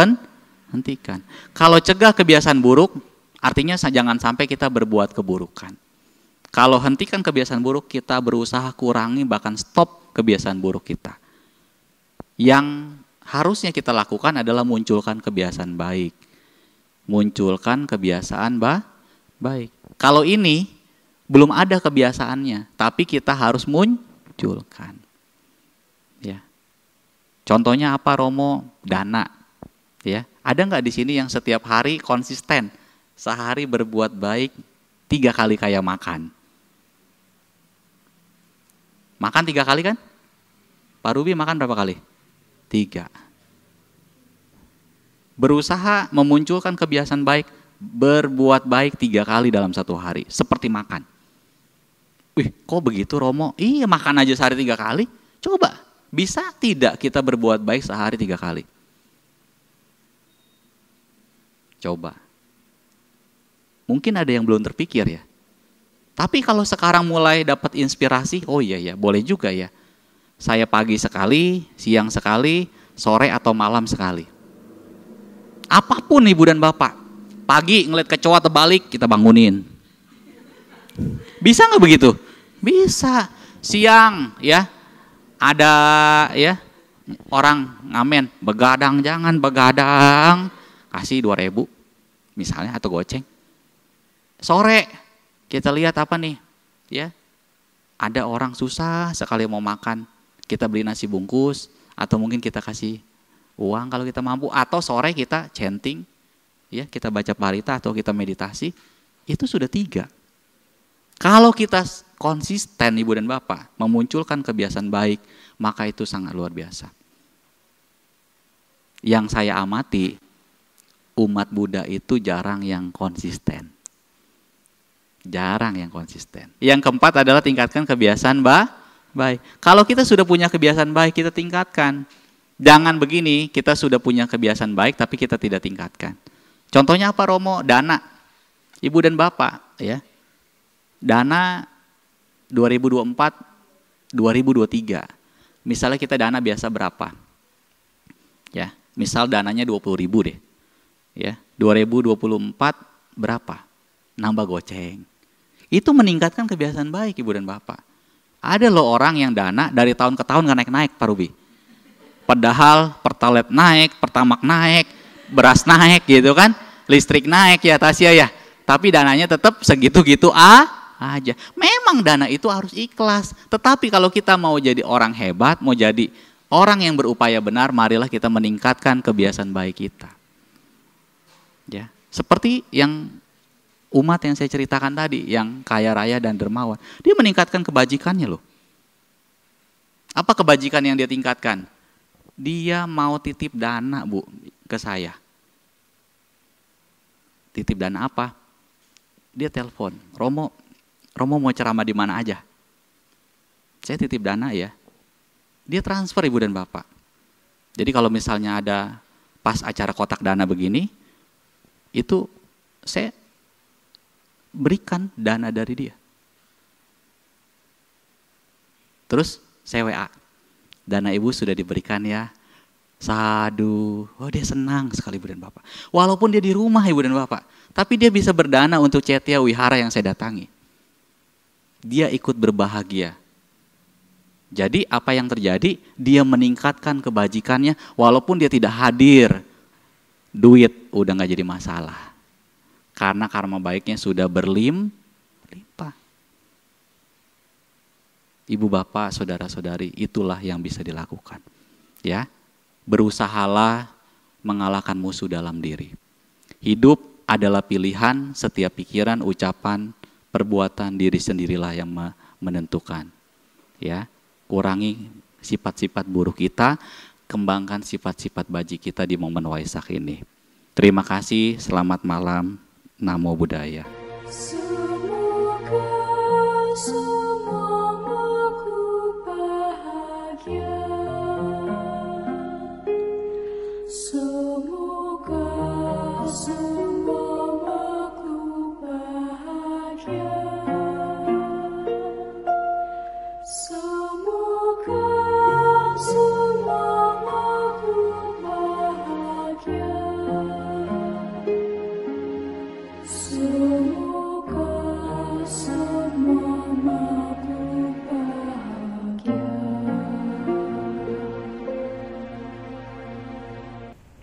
hentikan. Kalau cegah kebiasaan buruk, artinya jangan sampai kita berbuat keburukan. Kalau hentikan kebiasaan buruk, kita berusaha kurangi bahkan stop kebiasaan buruk kita. Yang harusnya kita lakukan adalah munculkan kebiasaan baik. Munculkan kebiasaan baik. Kalau ini belum ada kebiasaannya, tapi kita harus munculkan. Ya. Contohnya apa Romo? Dana. Ya. Ada nggak di sini yang setiap hari konsisten sehari berbuat baik 3 kali kayak makan? Makan 3 kali kan? Pak Ruby makan berapa kali? 3. Berusaha memunculkan kebiasaan baik, berbuat baik 3 kali dalam 1 hari. Seperti makan. Wih, kok begitu Romo? Iya, makan aja sehari 3 kali. Coba, bisa tidak kita berbuat baik sehari 3 kali? Coba. Mungkin ada yang belum terpikir ya. Tapi kalau sekarang mulai dapat inspirasi, oh iya ya, boleh juga ya. Saya pagi sekali, siang sekali, sore atau malam sekali. Apapun Ibu dan Bapak. Pagi ngeliat kecoa terbalik, kita bangunin. Bisa nggak begitu? Bisa. Siang ya, ada ya orang ngamen, begadang jangan begadang, kasih 2.000 misalnya atau goceng. Sore kita lihat apa nih, ya ada orang susah sekali mau makan, kita beli nasi bungkus atau mungkin kita kasih uang kalau kita mampu, atau sore kita chanting, ya kita baca parita atau kita meditasi, itu sudah 3. Kalau kita konsisten Ibu dan Bapak memunculkan kebiasaan baik, maka itu sangat luar biasa. yang saya amati, umat Buddha itu jarang yang konsisten. Jarang yang konsisten. Yang keempat adalah tingkatkan kebiasaan baik. Kalau kita sudah punya kebiasaan baik, kita tingkatkan. Jangan begini, kita sudah punya kebiasaan baik tapi kita tidak tingkatkan. Contohnya apa Romo? Dana. Ibu dan Bapak, ya. Dana 2024, 2023. Misalnya kita dana biasa berapa? Ya, misal dananya 20.000 deh. Ya, 2024 berapa? Nambah goceng. Itu meningkatkan kebiasaan baik Ibu dan Bapak. Ada loh orang yang dana dari tahun ke tahun nggak naik-naik Pak Ruby. Padahal Pertalite naik, Pertamak naik, beras naik gitu kan, listrik naik ya Tasya ya. Tapi dananya tetap segitu-gitu aja. Memang dana itu harus ikhlas. Tetapi kalau kita mau jadi orang hebat, mau jadi orang yang berupaya benar, marilah kita meningkatkan kebiasaan baik kita. Ya, seperti yang umat yang saya ceritakan tadi, yang kaya raya dan dermawan, dia meningkatkan kebajikannya loh. Apa kebajikan yang dia tingkatkan? Dia mau titip dana Bu ke saya. Titip dana apa? Dia telepon, Romo mau ceramah di mana aja. Saya titip dana ya. Dia transfer Ibu dan Bapak. Jadi kalau misalnya ada pas acara kotak dana begini, itu saya berikan dana dari dia. Terus saya WA, dana Ibu sudah diberikan ya. Sadu, oh dia senang sekali Ibu dan Bapak. Walaupun dia di rumah Ibu dan Bapak, tapi dia bisa berdana untuk Cetya Wihara yang saya datangi. Dia ikut berbahagia. Jadi apa yang terjadi? Dia meningkatkan kebajikannya walaupun dia tidak hadir. Duit udah gak jadi masalah. Karena karma baiknya sudah berlimpah. Ibu bapak, saudara-saudari, itulah yang bisa dilakukan. Ya, berusahalah mengalahkan musuh dalam diri. Hidup adalah pilihan, setiap pikiran, ucapan, perbuatan diri sendirilah yang menentukan. Ya, kurangi sifat-sifat buruk kita, kembangkan sifat-sifat baji kita di momen Waisak ini. Terima kasih, selamat malam, Namo Buddhaya.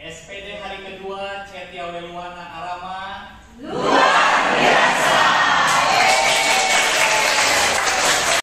SPD hari kedua Cetya Udeluwana